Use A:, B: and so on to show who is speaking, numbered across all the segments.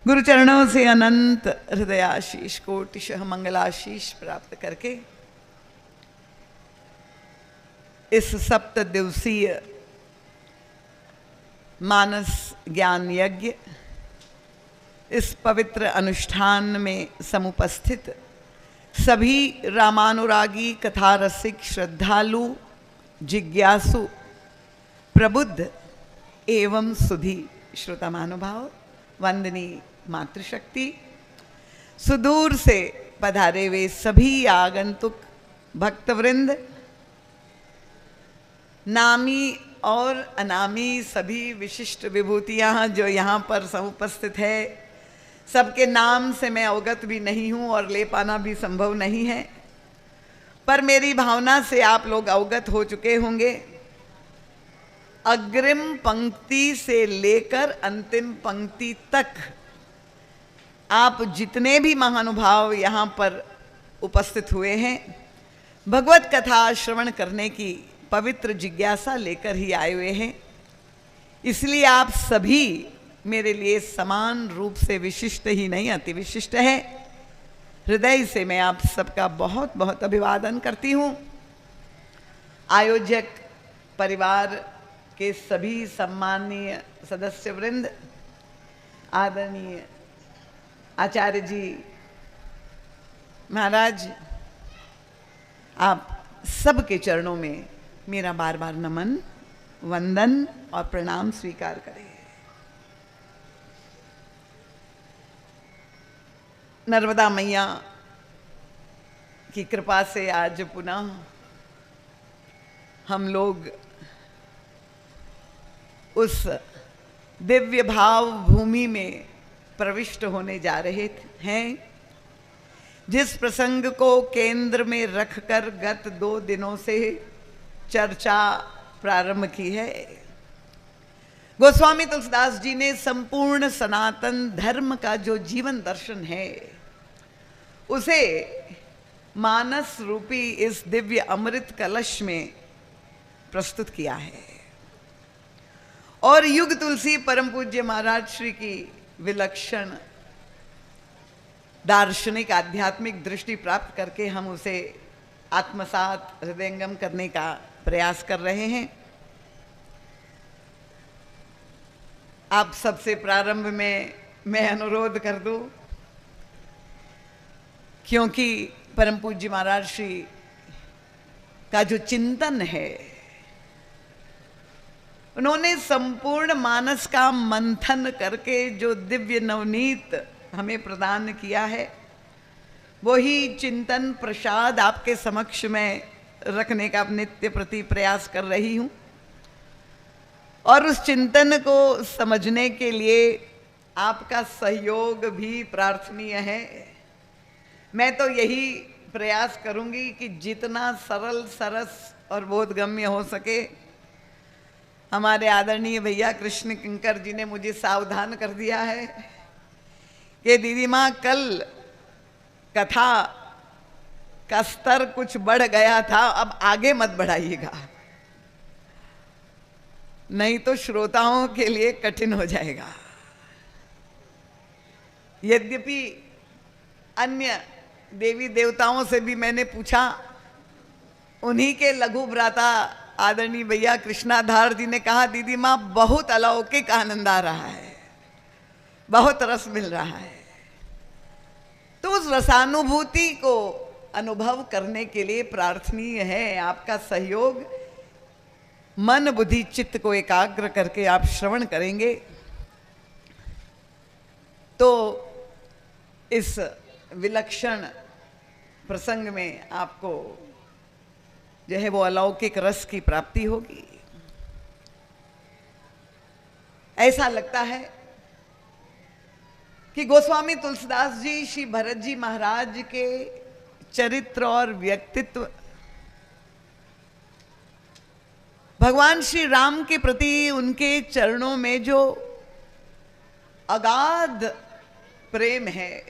A: गुरु चरणों से अनंत हृदयाशीष कोटिशः मंगलाशीष प्राप्त करके इस सप्त दिवसीय मानस ज्ञान यज्ञ इस पवित्र अनुष्ठान में समुपस्थित सभी रामानुरागी कथा रसिक श्रद्धालु जिज्ञासु प्रबुद्ध एवं सुधी श्रोता महानुभाव वंदनीय मातृशक्ति सुदूर से पधारे हुए सभी आगंतुक भक्तवृंद नामी और अनामी सभी विशिष्ट विभूतियाँ जो यहाँ पर समुपस्थित है, सबके नाम से मैं अवगत भी नहीं हूँ और ले पाना भी संभव नहीं है, पर मेरी भावना से आप लोग अवगत हो चुके होंगे। अग्रिम पंक्ति से लेकर अंतिम पंक्ति तक आप जितने भी महानुभाव यहाँ पर उपस्थित हुए हैं, भगवत कथा श्रवण करने की पवित्र जिज्ञासा लेकर ही आए हुए हैं। इसलिए आप सभी मेरे लिए समान रूप से विशिष्ट ही नहीं अति विशिष्ट है। हृदय से मैं आप सबका बहुत बहुत अभिवादन करती हूँ। आयोजक परिवार के सभी सम्माननीय सदस्य वृंद, आदरणीय आचार्य जी महाराज, आप सबके चरणों में मेरा बार बार नमन वंदन और प्रणाम स्वीकार करें। नर्मदा मैया की कृपा से आज पुनः हम लोग उस दिव्य भाव भूमि में प्रविष्ट होने जा रहे हैं जिस प्रसंग को केंद्र में रखकर गत 2 दिनों से चर्चा प्रारंभ की है। गोस्वामी तुलसीदास जी ने संपूर्ण सनातन धर्म का जो जीवन दर्शन है उसे मानस रूपी इस दिव्य अमृत कलश में प्रस्तुत किया है और युग तुलसी परम पूज्य महाराज श्री की विलक्षण दार्शनिक आध्यात्मिक दृष्टि प्राप्त करके हम उसे आत्मसात हृदयंगम करने का प्रयास कर रहे हैं। आप सबसे प्रारंभ में मैं अनुरोध कर दूं, क्योंकि परम पूज्य महाराज श्री का जो चिंतन है, उन्होंने संपूर्ण मानस का मंथन करके जो दिव्य नवनीत हमें प्रदान किया है, वही चिंतन प्रसाद आपके समक्ष में रखने का नित्य प्रति प्रयास कर रही हूँ। और उस चिंतन को समझने के लिए आपका सहयोग भी प्रार्थनीय है। मैं तो यही प्रयास करूँगी कि जितना सरल सरस और बोधगम्य हो सके। हमारे आदरणीय भैया कृष्ण किंकर जी ने मुझे सावधान कर दिया है कि दीदी माँ कल कथा का स्तर कुछ बढ़ गया था, अब आगे मत बढ़ाइएगा, नहीं तो श्रोताओं के लिए कठिन हो जाएगा। यद्यपि अन्य देवी देवताओं से भी मैंने पूछा, उन्हीं के लघु भ्राता आदरणीय भैया कृष्णाधार जी ने कहा, दीदी माँ बहुत अलौकिक आनंद आ रहा है, बहुत रस मिल रहा है। तो उस रसानुभूति को अनुभव करने के लिए प्रार्थनीय है आपका सहयोग। मन बुद्धि चित्त को एकाग्र करके आप श्रवण करेंगे तो इस विलक्षण प्रसंग में आपको जो है वो अलौकिक रस की प्राप्ति होगी। ऐसा लगता है कि गोस्वामी तुलसीदास जी श्री भरत जी महाराज के चरित्र और व्यक्तित्व भगवान श्री राम के प्रति उनके चरणों में जो अगाध प्रेम है,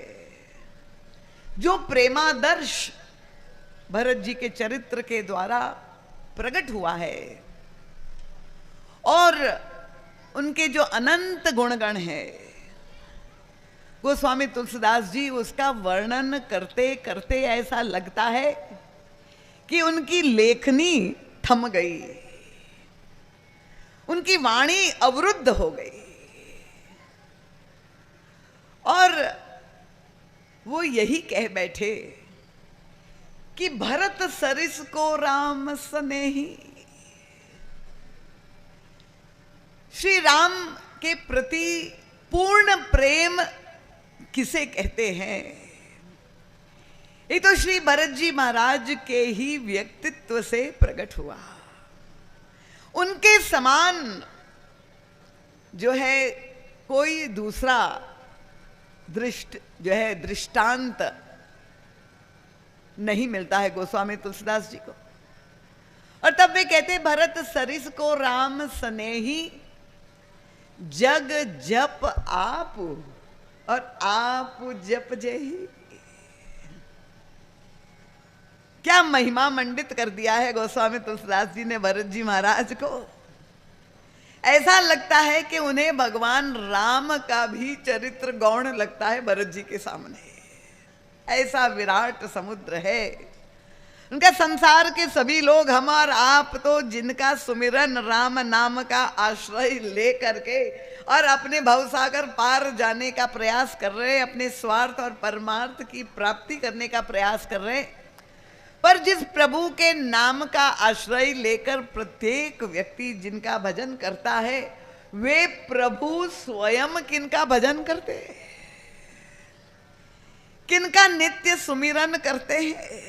A: जो प्रेमादर्श भरत जी के चरित्र के द्वारा प्रकट हुआ है और उनके जो अनंत गुणगण है गोस्वामी तुलसीदास जी उसका वर्णन करते करते ऐसा लगता है कि उनकी लेखनी थम गई, उनकी वाणी अवरुद्ध हो गई और वो यही कह बैठे कि भरत सरिस को राम स्नेही। श्री राम के प्रति पूर्ण प्रेम किसे कहते हैं? ये तो श्री भरत जी महाराज के ही व्यक्तित्व से प्रकट हुआ। उनके समान जो है कोई दूसरा दृष्टांत नहीं मिलता है गोस्वामी तुलसीदास जी को। और तब वे कहते भरत सरिस को राम स्नेही, जग जप आप और आप जप जही। क्या महिमा मंडित कर दिया है गोस्वामी तुलसीदास जी ने भरत जी महाराज को। ऐसा लगता है कि उन्हें भगवान राम का भी चरित्र गौण लगता है भरत जी के सामने। ऐसा विराट समुद्र है उनका। संसार के सभी लोग हम और आप तो जिनका सुमिरन राम नाम का आश्रय ले करके और अपने भवसागर पार जाने का प्रयास कर रहे हैं, अपने स्वार्थ और परमार्थ की प्राप्ति करने का प्रयास कर रहे हैं, पर जिस प्रभु के नाम का आश्रय लेकर प्रत्येक व्यक्ति जिनका भजन करता है, वे प्रभु स्वयं किनका भजन करते हैं, किनका नित्य सुमिरन करते हैं।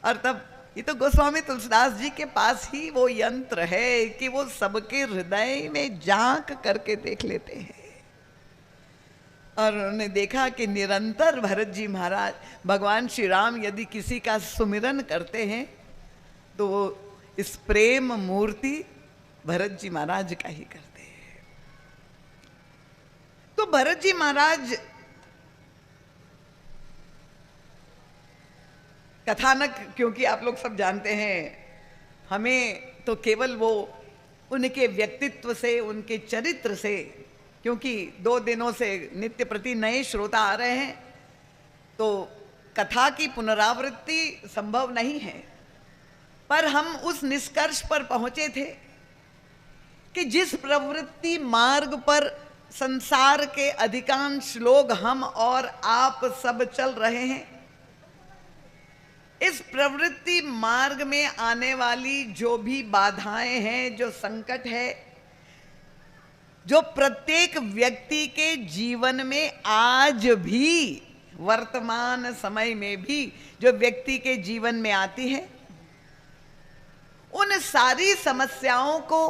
A: और तब ये तो गोस्वामी तुलसीदास जी के पास ही वो यंत्र है कि वो सबके हृदय में झांक करके देख लेते हैं। और उन्होंने देखा कि निरंतर भरत जी महाराज, भगवान श्री राम यदि किसी का सुमिरन करते हैं तो वो इस प्रेम मूर्ति भरत जी महाराज का ही करते हैं। तो भरत जी महाराज कथानक, क्योंकि आप लोग सब जानते हैं, हमें तो केवल वो उनके व्यक्तित्व से, उनके चरित्र से, क्योंकि 2 दिनों से नित्य प्रति नए श्रोता आ रहे हैं तो कथा की पुनरावृत्ति संभव नहीं है, पर हम उस निष्कर्ष पर पहुंचे थे कि जिस प्रवृत्ति मार्ग पर संसार के अधिकांश लोग, हम और आप सब चल रहे हैं, इस प्रवृत्ति मार्ग में आने वाली जो भी बाधाएं हैं, जो संकट है, जो प्रत्येक व्यक्ति के जीवन में आज भी, वर्तमान समय में भी जो व्यक्ति के जीवन में आती है, उन सारी समस्याओं को,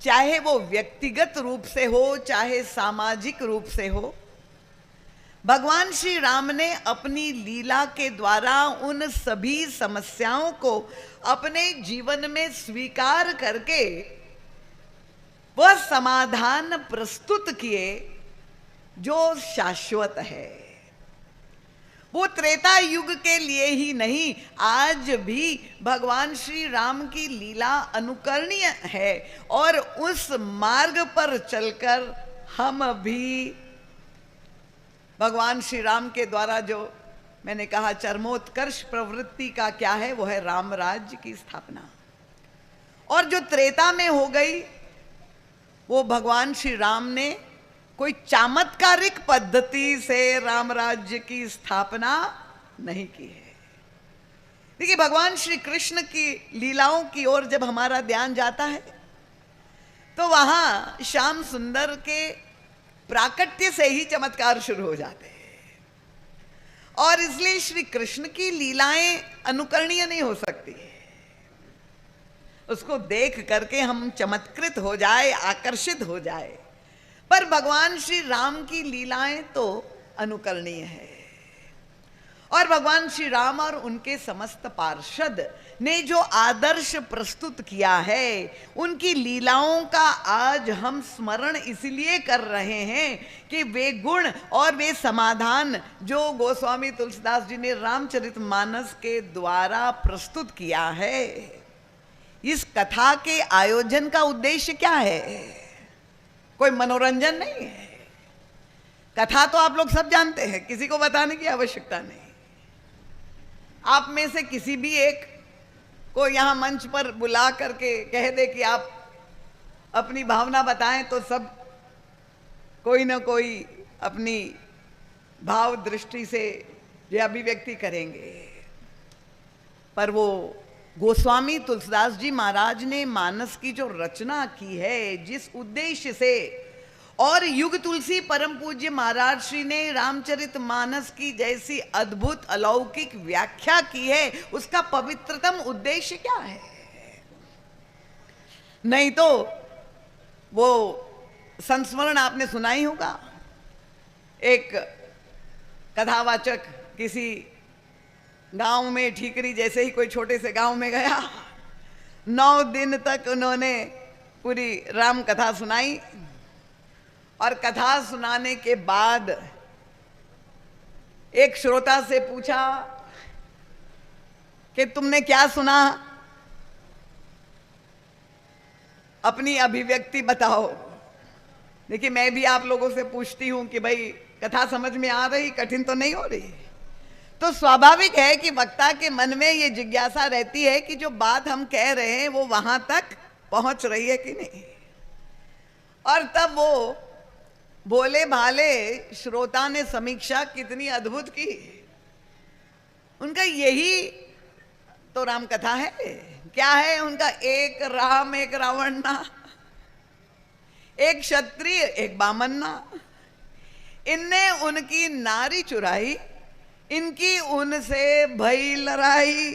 A: चाहे वो व्यक्तिगत रूप से हो, चाहे सामाजिक रूप से हो, भगवान श्री राम ने अपनी लीला के द्वारा उन सभी समस्याओं को अपने जीवन में स्वीकार करके वह समाधान प्रस्तुत किए जो शाश्वत है। वो त्रेता युग के लिए ही नहीं, आज भी भगवान श्री राम की लीला अनुकरणीय है और उस मार्ग पर चलकर हम भी भगवान श्री राम के द्वारा, जो मैंने कहा चरमोत्कर्ष प्रवृत्ति का क्या है, वो है राम राज्य की स्थापना। और जो त्रेता में हो गई वो भगवान श्री राम ने कोई चमत्कारिक पद्धति से राम राज्य की स्थापना नहीं की है। देखिए, भगवान श्री कृष्ण की लीलाओं की ओर जब हमारा ध्यान जाता है तो वहां श्याम सुंदर के प्राकट्य से ही चमत्कार शुरू हो जाते हैं और इसलिए श्री कृष्ण की लीलाएं अनुकरणीय नहीं हो सकती। उसको देख करके हम चमत्कृत हो जाए, आकर्षित हो जाए, पर भगवान श्री राम की लीलाएं तो अनुकरणीय है। और भगवान श्री राम और उनके समस्त पार्षद ने जो आदर्श प्रस्तुत किया है, उनकी लीलाओं का आज हम स्मरण इसलिए कर रहे हैं कि वे गुण और वे समाधान जो गोस्वामी तुलसीदास जी ने रामचरितमानस के द्वारा प्रस्तुत किया है, इस कथा के आयोजन का उद्देश्य क्या है? कोई मनोरंजन नहीं है, कथा तो आप लोग सब जानते हैं, किसी को बताने की आवश्यकता नहीं। आप में से किसी भी एक को यहां मंच पर बुला करके कह दे कि आप अपनी भावना बताएं, तो सब कोई ना कोई अपनी भाव दृष्टि से ये अभिव्यक्ति करेंगे। पर वो गोस्वामी तुलसीदास जी महाराज ने मानस की जो रचना की है, जिस उद्देश्य से, और युग तुलसी परम पूज्य महाराज श्री ने रामचरित मानस की जैसी अद्भुत अलौकिक व्याख्या की है, उसका पवित्रतम उद्देश्य क्या है? नहीं तो वो संस्मरण आपने सुना ही होगा, एक कथावाचक किसी गांव में, ठीकरी जैसे ही कोई छोटे से गांव में गया, 9 दिन तक उन्होंने पूरी राम कथा सुनाई, और कथा सुनाने के बाद एक श्रोता से पूछा कि तुमने क्या सुना, अपनी अभिव्यक्ति बताओ। देखिए, मैं भी आप लोगों से पूछती हूं कि भाई कथा समझ में आ रही, कठिन तो नहीं हो रही? तो स्वाभाविक है कि वक्ता के मन में ये जिज्ञासा रहती है कि जो बात हम कह रहे हैं वो वहां तक पहुंच रही है कि नहीं। और तब वो भोले भाले श्रोता ने समीक्षा कितनी अद्भुत की। उनका यही तो राम कथा है। क्या है उनका? एक राम एक रावण ना, एक क्षत्रिय एक बामन ना। इनने उनकी नारी चुराई, इनकी उनसे भई लड़ाई,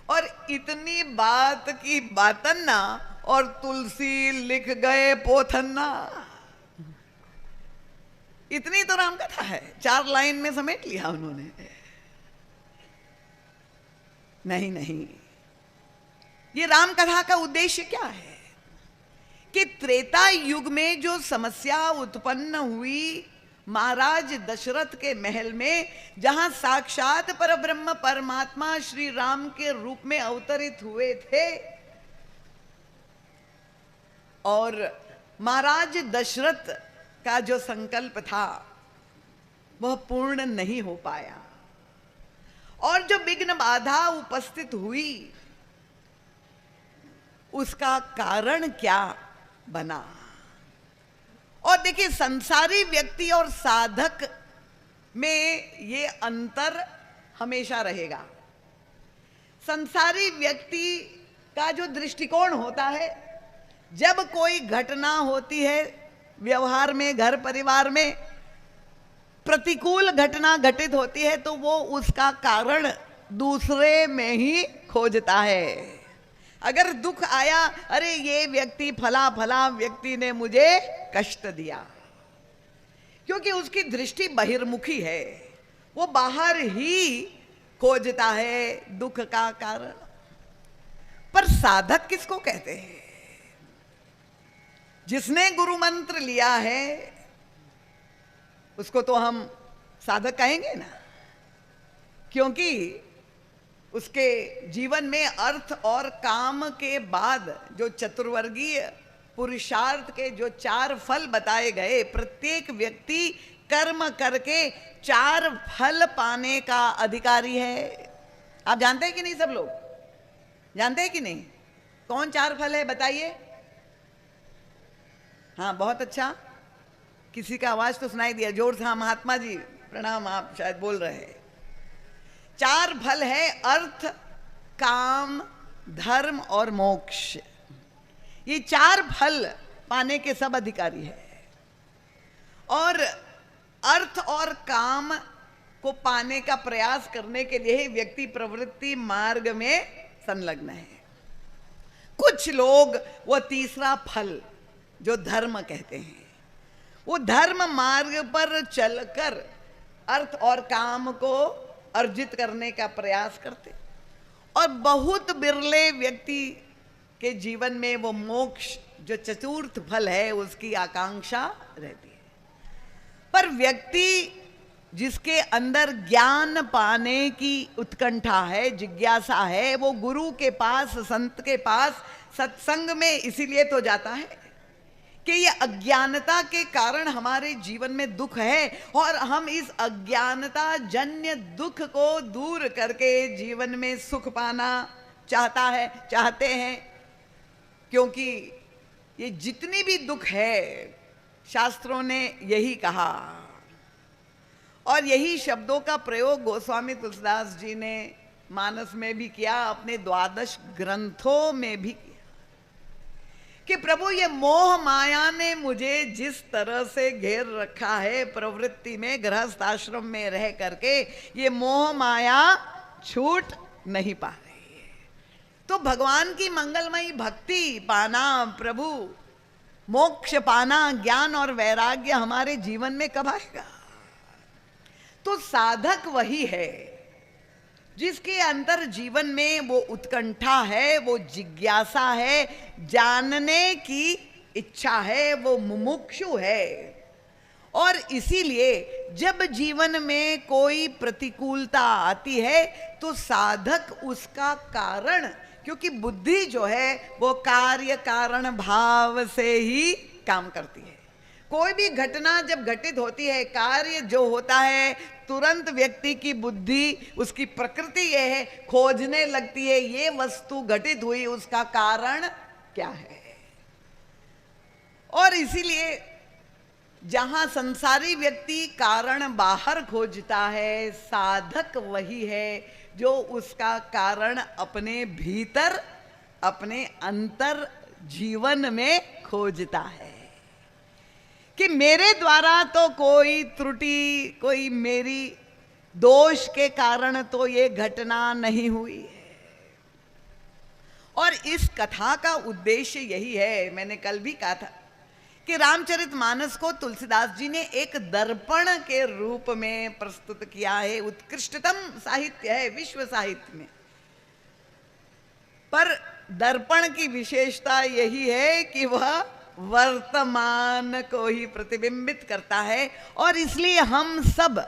A: और इतनी बात की बातन्ना, और तुलसी लिख गए पोथन्ना। इतनी तो राम कथा है, 4 लाइन में समेट लिया उन्होंने। नहीं नहीं, ये राम कथा का उद्देश्य क्या है कि त्रेता युग में जो समस्या उत्पन्न हुई महाराज दशरथ के महल में, जहां साक्षात परब्रह्म परमात्मा श्री राम के रूप में अवतरित हुए थे, और महाराज दशरथ का जो संकल्प था वह पूर्ण नहीं हो पाया, और जो विघ्न बाधा उपस्थित हुई उसका कारण क्या बना। और देखिए, संसारी व्यक्ति और साधक में ये अंतर हमेशा रहेगा। संसारी व्यक्ति का जो दृष्टिकोण होता है, जब कोई घटना होती है व्यवहार में, घर परिवार में प्रतिकूल घटना घटित होती है, तो वो उसका कारण दूसरे में ही खोजता है। अगर दुख आया, अरे ये व्यक्ति फला फला व्यक्ति ने मुझे कष्ट दिया, क्योंकि उसकी दृष्टि बहिर्मुखी है, वो बाहर ही खोजता है दुख का कारण। पर साधक किसको कहते हैं? जिसने गुरु मंत्र लिया है उसको तो हम साधक कहेंगे ना, क्योंकि उसके जीवन में अर्थ और काम के बाद जो चतुर्वर्गीय पुरुषार्थ के जो 4 फल बताए गए, प्रत्येक व्यक्ति कर्म करके 4 फल पाने का अधिकारी है। आप जानते हैं कि नहीं? सब लोग जानते हैं कि नहीं? कौन 4 फल है बताइए? हाँ, बहुत अच्छा, किसी का आवाज तो सुनाई दिया जोर से। हाँ, महात्मा जी प्रणाम, आप शायद बोल रहे हैं। 4 फल है अर्थ, काम, धर्म और मोक्ष। ये 4 फल पाने के सब अधिकारी है, और अर्थ और काम को पाने का प्रयास करने के लिए व्यक्ति प्रवृत्ति मार्ग में संलग्न है। कुछ लोग वो तीसरा फल जो धर्म कहते हैं, वो धर्म मार्ग पर चलकर अर्थ और काम को अर्जित करने का प्रयास करते, और बहुत बिरले व्यक्ति के जीवन में वो मोक्ष जो चतुर्थ फल है उसकी आकांक्षा रहती है। पर व्यक्ति जिसके अंदर ज्ञान पाने की उत्कंठा है, जिज्ञासा है, वो गुरु के पास, संत के पास, सत्संग में इसीलिए तो जाता है कि ये अज्ञानता के कारण हमारे जीवन में दुख है और हम इस अज्ञानता जन्य दुख को दूर करके जीवन में सुख पाना चाहते हैं। क्योंकि ये जितनी भी दुख है, शास्त्रों ने यही कहा और यही शब्दों का प्रयोग गोस्वामी तुलसीदास जी ने मानस में भी किया, अपने 12 ग्रंथों में भी किया कि प्रभु ये मोह माया ने मुझे जिस तरह से घेर रखा है प्रवृत्ति में, गृहस्थ आश्रम में रह करके, ये मोह माया छूट नहीं पा रही है। तो भगवान की मंगलमयी भक्ति पाना, प्रभु मोक्ष पाना, ज्ञान और वैराग्य हमारे जीवन में कब आएगा? तो साधक वही है जिसके अंदर जीवन में वो उत्कंठा है, वो जिज्ञासा है, जानने की इच्छा है, वो मुमुक्षु है। और इसीलिए जब जीवन में कोई प्रतिकूलता आती है तो साधक उसका कारण, क्योंकि बुद्धि जो है वो कार्य कारण भाव से ही काम करती है। कोई भी घटना जब घटित होती है, कार्य जो होता है, तुरंत व्यक्ति की बुद्धि, उसकी प्रकृति ये है, खोजने लगती है ये वस्तु घटित हुई, उसका कारण क्या है। और इसीलिए जहां संसारी व्यक्ति कारण बाहर खोजता है, साधक वही है जो उसका कारण अपने भीतर, अपने अंतर जीवन में खोजता है कि मेरे द्वारा तो कोई त्रुटि, कोई मेरी दोष के कारण तो ये घटना नहीं हुई है। और इस कथा का उद्देश्य यही है, मैंने कल भी कहा था कि रामचरितमानस को तुलसीदास जी ने एक दर्पण के रूप में प्रस्तुत किया है। उत्कृष्टतम साहित्य है विश्व साहित्य में। पर दर्पण की विशेषता यही है कि वह वर्तमान को ही प्रतिबिंबित करता है। और इसलिए हम सब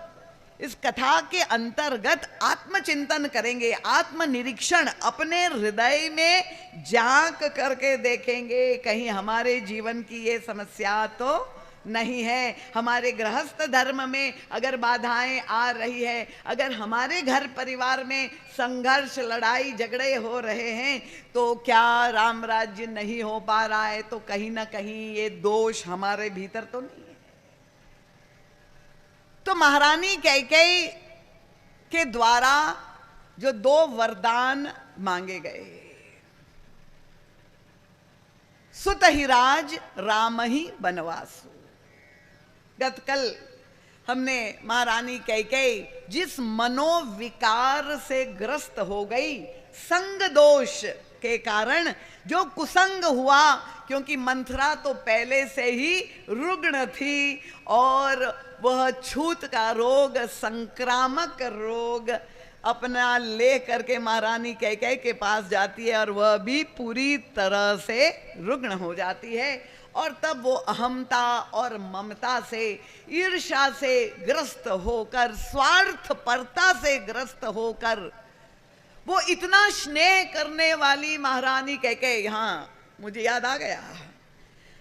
A: इस कथा के अंतर्गत आत्मचिंतन करेंगे, आत्मनिरीक्षण, अपने हृदय में झांक करके देखेंगे कहीं हमारे जीवन की ये समस्या तो नहीं है। हमारे गृहस्थ धर्म में अगर बाधाएं आ रही है, अगर हमारे घर परिवार में संघर्ष, लड़ाई झगड़े हो रहे हैं, तो क्या राम राज्य नहीं हो पा रहा है? तो कहीं ना कहीं ये दोष हमारे भीतर तो नहीं है। तो महारानी कैकेयी के द्वारा जो 2 वरदान मांगे गए, सुतहिराज राम ही बनवासु। गतकल हमने महारानी कैकेयी जिस मनोविकार से ग्रस्त हो गई, संग दोष के कारण जो कुसंग हुआ, क्योंकि मंथरा तो पहले से ही रुग्ण थी और वह छूत का रोग, संक्रामक रोग अपना ले करके महारानी कैकेयी के पास जाती है और वह भी पूरी तरह से रुग्ण हो जाती है। और तब वो अहमता और ममता से, ईर्ष्या से ग्रस्त होकर, स्वार्थपरता से ग्रस्त होकर, वो इतना स्नेह करने वाली महारानी कैकेयी, हाँ मुझे याद आ गया,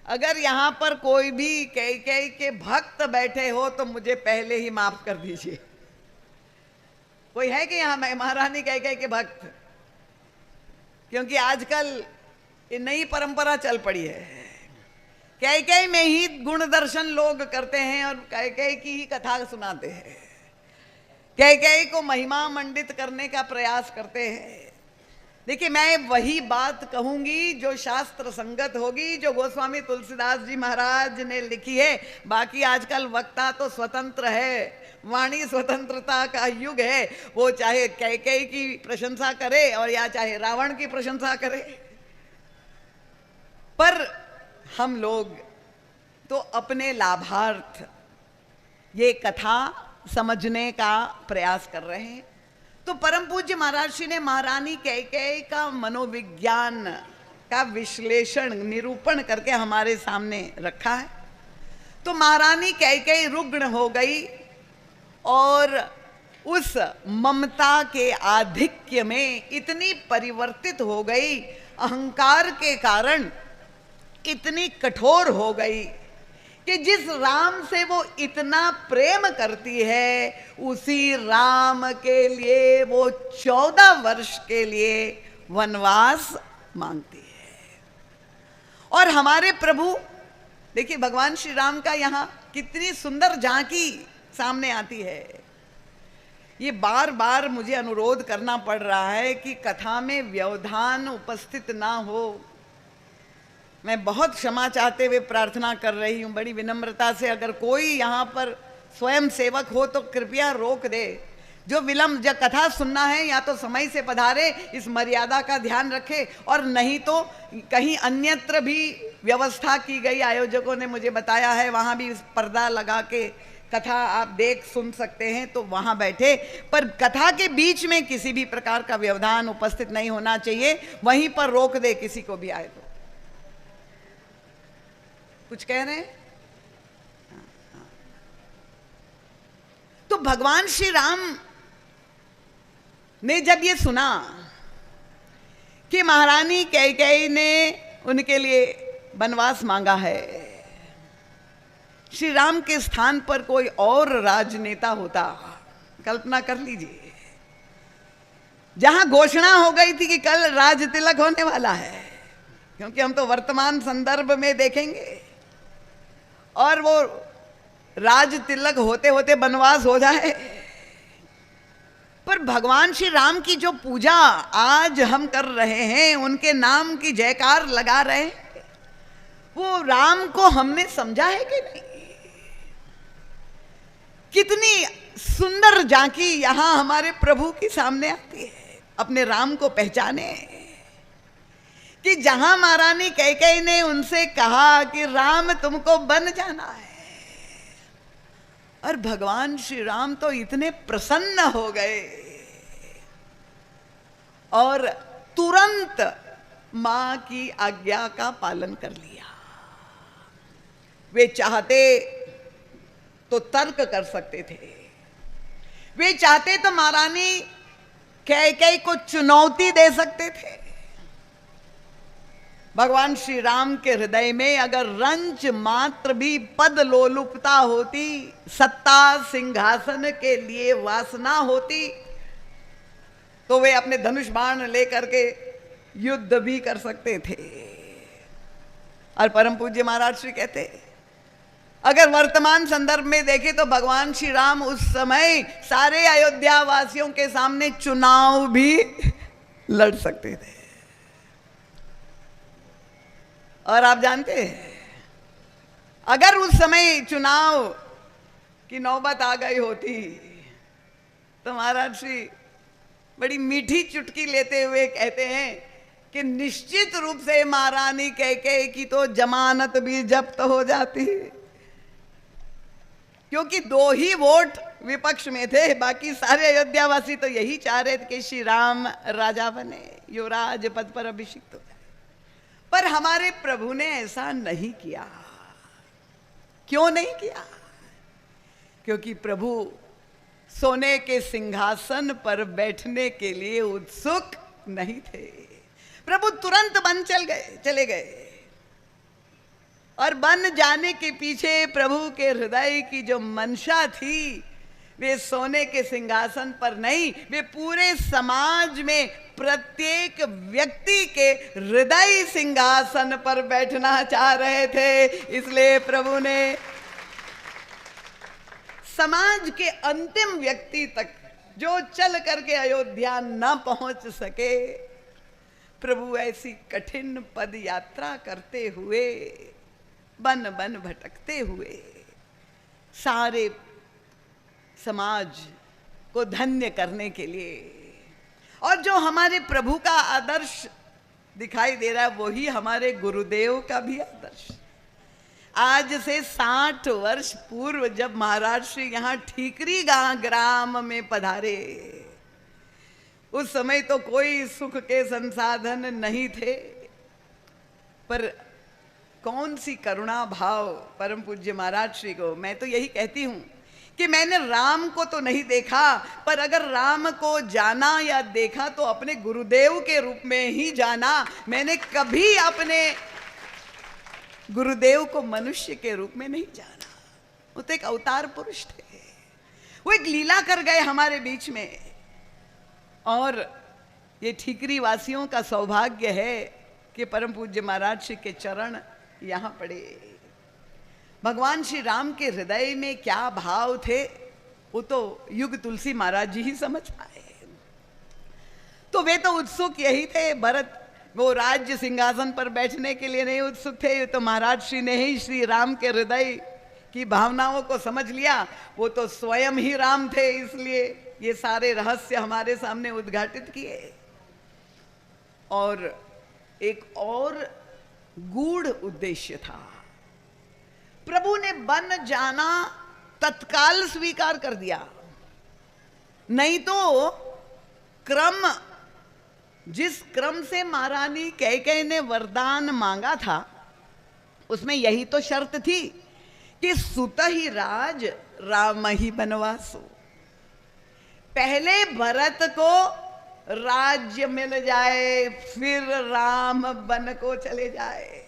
A: अगर यहाँ पर कोई भी कैकेयी के भक्त बैठे हो तो मुझे पहले ही माफ कर दीजिए। कोई है कि यहाँ महारानी कैकेयी के भक्त? क्योंकि आजकल ये नई परंपरा चल पड़ी है, कैकेयी में ही गुण दर्शन लोग करते हैं और कैकेयी की ही कथा सुनाते हैं, कैकेयी को महिमा मंडित करने का प्रयास करते हैं। देखिए, मैं वही बात कहूंगी जो शास्त्र संगत होगी, जो गोस्वामी तुलसीदास जी महाराज ने लिखी है। बाकी आजकल वक्ता तो स्वतंत्र है, वाणी स्वतंत्रता का युग है, वो चाहे कैकेयी की प्रशंसा करे और या चाहे रावण की प्रशंसा करे। पर हम लोग तो अपने लाभार्थ ये कथा समझने का प्रयास कर रहे हैं। तो परम पूज्य महाराज श्री ने महारानी कैकेयी का मनोविज्ञान का विश्लेषण, निरूपण करके हमारे सामने रखा है। तो महारानी कैकेयी रुग्ण हो गई और उस ममता के आधिक्य में इतनी परिवर्तित हो गई, अहंकार के कारण इतनी कठोर हो गई कि जिस राम से वो इतना प्रेम करती है, उसी राम के लिए वो 14 वर्ष के लिए वनवास मांगती है। और हमारे प्रभु, देखिए भगवान श्री राम का यहाँ कितनी सुंदर झांकी सामने आती है। ये बार बार मुझे अनुरोध करना पड़ रहा है कि कथा में व्यवधान उपस्थित ना हो। मैं बहुत क्षमा चाहते हुए प्रार्थना कर रही हूँ, बड़ी विनम्रता से। अगर कोई यहाँ पर स्वयं सेवक हो तो कृपया रोक दे। जो विलंब, जब कथा सुनना है या तो समय से पधारे, इस मर्यादा का ध्यान रखे, और नहीं तो कहीं अन्यत्र भी व्यवस्था की गई, आयोजकों ने मुझे बताया है, वहाँ भी पर्दा लगा के कथा आप देख सुन सकते हैं, तो वहाँ बैठे। पर कथा के बीच में किसी भी प्रकार का व्यवधान उपस्थित नहीं होना चाहिए। वहीं पर रोक दे किसी को भी आए तो। कुछ कह रहे हैं? तो भगवान श्री राम ने जब ये सुना कि महारानी कैकेयी ने उनके लिए वनवास मांगा है, श्री राम के स्थान पर कोई और राजनेता होता, कल्पना कर लीजिए, जहां घोषणा हो गई थी कि कल राज तिलक होने वाला है, क्योंकि हम तो वर्तमान संदर्भ में देखेंगे, और वो राज तिलक होते होते वनवास हो जाए। पर भगवान श्री राम की जो पूजा आज हम कर रहे हैं, उनके नाम की जयकार लगा रहे हैं, वो राम को हमने समझा है कि नहीं? कितनी सुंदर झांकी यहां हमारे प्रभु की सामने आती है। अपने राम को पहचाने कि जहां महारानी कैकेयी ने उनसे कहा कि राम तुमको बन जाना है, और भगवान श्री राम तो इतने प्रसन्न हो गए और तुरंत मां की आज्ञा का पालन कर लिया। वे चाहते तो तर्क कर सकते थे, वे चाहते तो महारानी कैकेयी को चुनौती दे सकते थे। भगवान श्री राम के हृदय में अगर रंच मात्र भी पद लोलुपता होती, सत्ता सिंहासन के लिए वासना होती, तो वे अपने धनुष बाण लेकर के युद्ध भी कर सकते थे। और परम पूज्य महाराज श्री कहते, अगर वर्तमान संदर्भ में देखें तो भगवान श्री राम उस समय सारे अयोध्या वासियों के सामने चुनाव भी लड़ सकते थे। और आप जानते हैं, अगर उस समय चुनाव की नौबत आ गई होती तो महाराज श्री बड़ी मीठी चुटकी लेते हुए कहते हैं कि निश्चित रूप से महारानी कैकेयी की तो जमानत भी जब्त हो जाती, क्योंकि 2 ही वोट विपक्ष में थे, बाकी सारे अयोध्यावासी तो यही चाह रहे थे कि श्री राम राजा बने, युवराज पद पर अभिषिक्त हो जाए। पर हमारे प्रभु ने ऐसा नहीं किया। क्यों नहीं किया? क्योंकि प्रभु सोने के सिंहासन पर बैठने के लिए उत्सुक नहीं थे। प्रभु तुरंत चले गए, और बन जाने के पीछे प्रभु के हृदय की जो मंशा थी, वे सोने के सिंहासन पर नहीं, वे पूरे समाज में प्रत्येक व्यक्ति के हृदय सिंहासन पर बैठना चाह रहे थे। इसलिए प्रभु ने समाज के अंतिम व्यक्ति तक जो चल करके अयोध्या न पहुंच सके, प्रभु ऐसी कठिन पद यात्रा करते हुए, बन बन भटकते हुए सारे समाज को धन्य करने के लिए, और जो हमारे प्रभु का आदर्श दिखाई दे रहा है, वही हमारे गुरुदेव का भी आदर्श। आज से 60 वर्ष पूर्व जब महाराज श्री यहाँ ठीकरी ग्राम में पधारे, उस समय तो कोई सुख के संसाधन नहीं थे, पर कौन सी करुणा भाव परम पूज्य महाराज श्री को। मैं तो यही कहती हूँ कि मैंने राम को तो नहीं देखा, पर अगर राम को जाना या देखा तो अपने गुरुदेव के रूप में ही जाना। मैंने कभी अपने गुरुदेव को मनुष्य के रूप में नहीं जाना, वो तो एक अवतार पुरुष थे, वो एक लीला कर गए हमारे बीच में। और ये ठीकरी वासियों का सौभाग्य है कि परम पूज्य महाराज श्री के चरण यहाँ पड़े। भगवान श्री राम के हृदय में क्या भाव थे वो तो युग तुलसी महाराज जी ही समझ पाए। तो वे तो उत्सुक यही थे, भरत वो राज्य सिंहासन पर बैठने के लिए नहीं उत्सुक थे, तो महाराज श्री ने ही श्री राम के हृदय की भावनाओं को समझ लिया। वो तो स्वयं ही राम थे, इसलिए ये सारे रहस्य हमारे सामने उद्घाटित किए। और एक और गूढ़ उद्देश्य था, प्रभु ने बन जाना तत्काल स्वीकार कर दिया, नहीं तो क्रम, जिस क्रम से महारानी कैकेयी ने वरदान मांगा था उसमें यही तो शर्त थी कि सुत ही राज राम ही बनवासो। पहले भरत को राज्य मिल जाए, फिर राम बन को चले जाए।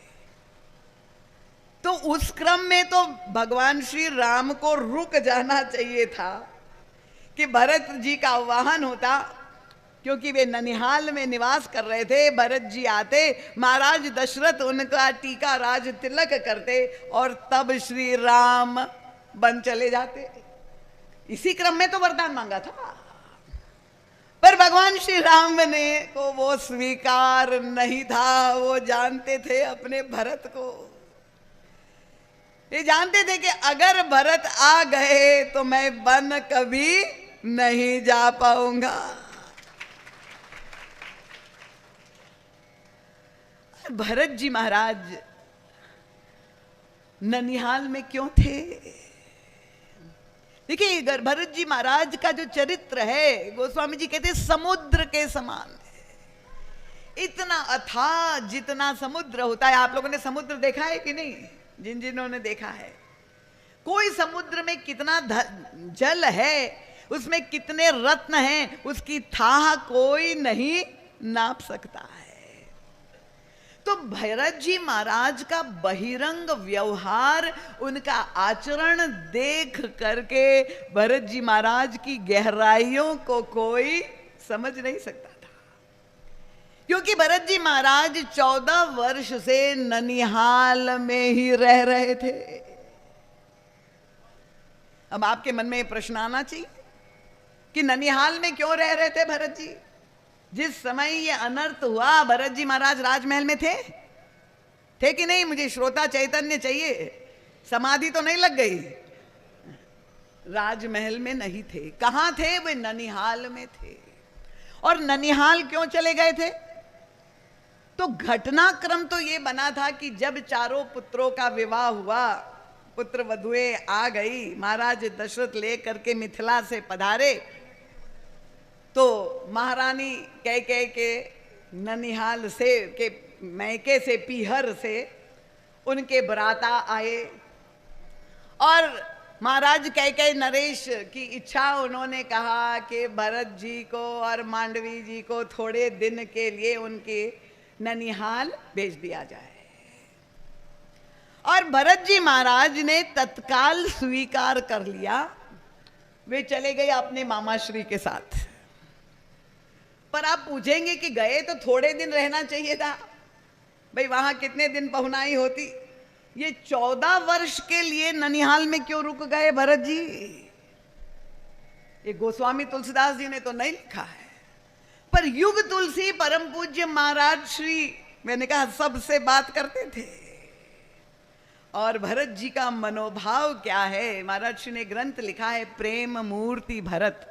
A: तो उस क्रम में तो भगवान श्री राम को रुक जाना चाहिए था कि भरत जी का आह्वान होता, क्योंकि वे ननिहाल में निवास कर रहे थे। भरत जी आते, महाराज दशरथ उनका टीका राज तिलक करते और तब श्री राम बन चले जाते। इसी क्रम में तो वरदान मांगा था, पर भगवान श्री राम ने को वो स्वीकार नहीं था। वो जानते थे अपने भरत को, ये जानते थे कि अगर भरत आ गए तो मैं बन कभी नहीं जा पाऊंगा। भरत जी महाराज ननिहाल में क्यों थे? देखिए, भरत जी महाराज का जो चरित्र है, गोस्वामी जी कहते समुद्र के समान है। इतना अथाह जितना समुद्र होता है। आप लोगों ने समुद्र देखा है कि नहीं? जिन जिन्होंने देखा है, कोई समुद्र में कितना जल है, उसमें कितने रत्न हैं, उसकी थाह कोई नहीं नाप सकता है। तो भरत जी महाराज का बहिरंग व्यवहार, उनका आचरण देख करके भरत जी महाराज की गहराइयों को कोई समझ नहीं सकता था, क्योंकि भरत जी महाराज 14 वर्ष से ननिहाल में ही रह रहे थे। अब आपके मन में ये प्रश्न आना चाहिए कि ननिहाल में क्यों रह रहे थे भरत जी? जिस समय ये अनर्थ हुआ, भरत जी महाराज राजमहल में थे कि नहीं? मुझे श्रोता चैतन्य चाहिए। समाधि तो नहीं लग गई? राजमहल में नहीं थे। कहां थे? वे ननिहाल में थे। और ननिहाल क्यों चले गए थे? तो घटनाक्रम तो ये बना था कि जब चारों पुत्रों का विवाह हुआ, पुत्र वधुएं आ गई, महाराज दशरथ ले करके मिथिला से पधारे, तो महारानी कैकेयी के ननिहाल से, के मैके से, पीहर से उनके बराता आए और महाराज कैकेयी नरेश की इच्छा, उन्होंने कहा कि भरत जी को और मांडवी जी को थोड़े दिन के लिए उनके ननिहाल भेज दिया जाए। और भरत जी महाराज ने तत्काल स्वीकार कर लिया। वे चले गए अपने मामाश्री के साथ। पर आप पूछेंगे कि गए तो थोड़े दिन रहना चाहिए था, भाई वहां कितने दिन पहुनाई होती? ये 14 वर्ष के लिए ननिहाल में क्यों रुक गए भरत जी? ये गोस्वामी तुलसीदास जी ने तो नहीं लिखा है, पर युग तुलसी परम पूज्य महाराज श्री, मैंने कहा, सबसे बात करते थे। और भरत जी का मनोभाव क्या है? महाराज श्री ने ग्रंथ लिखा है, प्रेम मूर्ति भरत।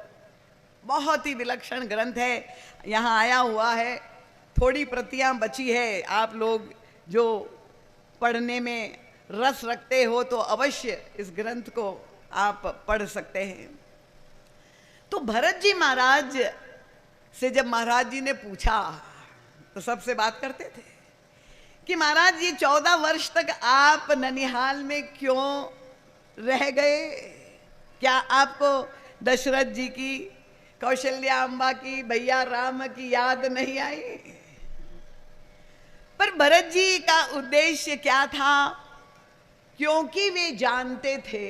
A: बहुत ही विलक्षण ग्रंथ है, यहाँ आया हुआ है, थोड़ी प्रतियां बची है। आप लोग जो पढ़ने में रस रखते हो तो अवश्य इस ग्रंथ को आप पढ़ सकते हैं। तो भरत जी महाराज से जब महाराज जी ने पूछा तो सबसे बात करते थे कि महाराज ये 14 वर्ष तक आप ननिहाल में क्यों रह गए? क्या आपको दशरथ जी की, कौशल्या अम्बा की, भैया राम की याद नहीं आई? पर भरत जी का उद्देश्य क्या था? क्योंकि वे जानते थे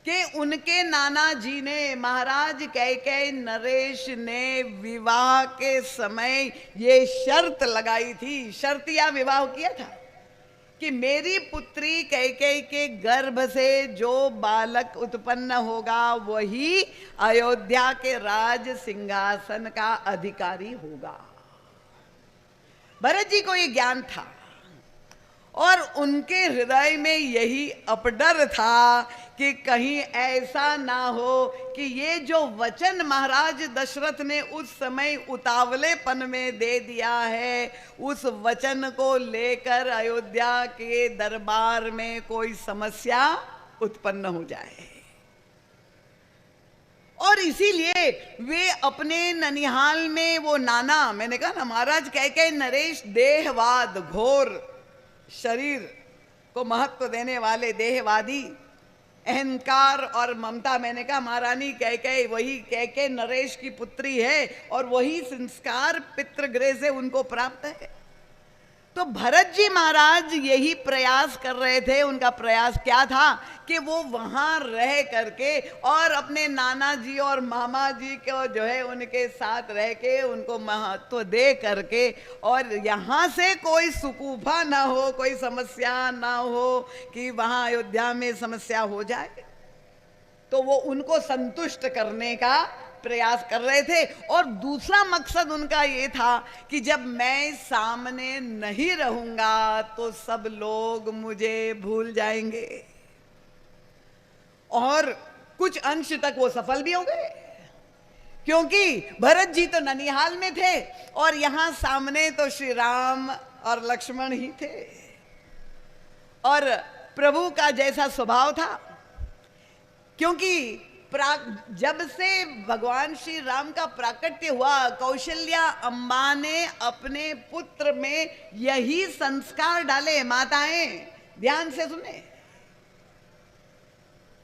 A: कि उनके नाना जी ने, महाराज कैकेयी नरेश ने विवाह के समय ये शर्त लगाई थी, शर्त या विवाह किया था कि मेरी पुत्री कैकेयी के गर्भ से जो बालक उत्पन्न होगा वही अयोध्या के राज सिंहासन का अधिकारी होगा। भरत जी को ये ज्ञान था और उनके हृदय में यही अपडर था कि कहीं ऐसा ना हो कि ये जो वचन महाराज दशरथ ने उस समय उतावलेपन में दे दिया है, उस वचन को लेकर अयोध्या के दरबार में कोई समस्या उत्पन्न हो जाए। और इसीलिए वे अपने ननिहाल में वो नाना, मैंने कहा ना, महाराज कैकेयी नरेश देहवाद, घोर शरीर को महत्व देने वाले देहवादी, अहंकार और ममता, मैंने कहा महारानी कैकेयी वही कैकेयी नरेश की पुत्री है और वही संस्कार पितृगृह से उनको प्राप्त है। तो भरत जी महाराज यही प्रयास कर रहे थे। उनका प्रयास क्या था कि वो वहां रह करके और अपने नाना जी और मामा जी को जो है उनके साथ रह के उनको महत्व दे करके, और यहाँ से कोई सुकूफा ना हो, कोई समस्या ना हो कि वहाँ अयोध्या में समस्या हो जाए। तो वो उनको संतुष्ट करने का प्रयास कर रहे थे। और दूसरा मकसद उनका ये था कि जब मैं सामने नहीं रहूंगा तो सब लोग मुझे भूल जाएंगे। और कुछ अंश तक वो सफल भी हो गए, क्योंकि भरत जी तो ननिहाल में थे और यहां सामने तो श्री राम और लक्ष्मण ही थे। और प्रभु का जैसा स्वभाव था, क्योंकि जब से भगवान श्री राम का प्राकट्य हुआ, कौशल्या अम्बा ने अपने पुत्र में यही संस्कार डाले। माताएं ध्यान से सुने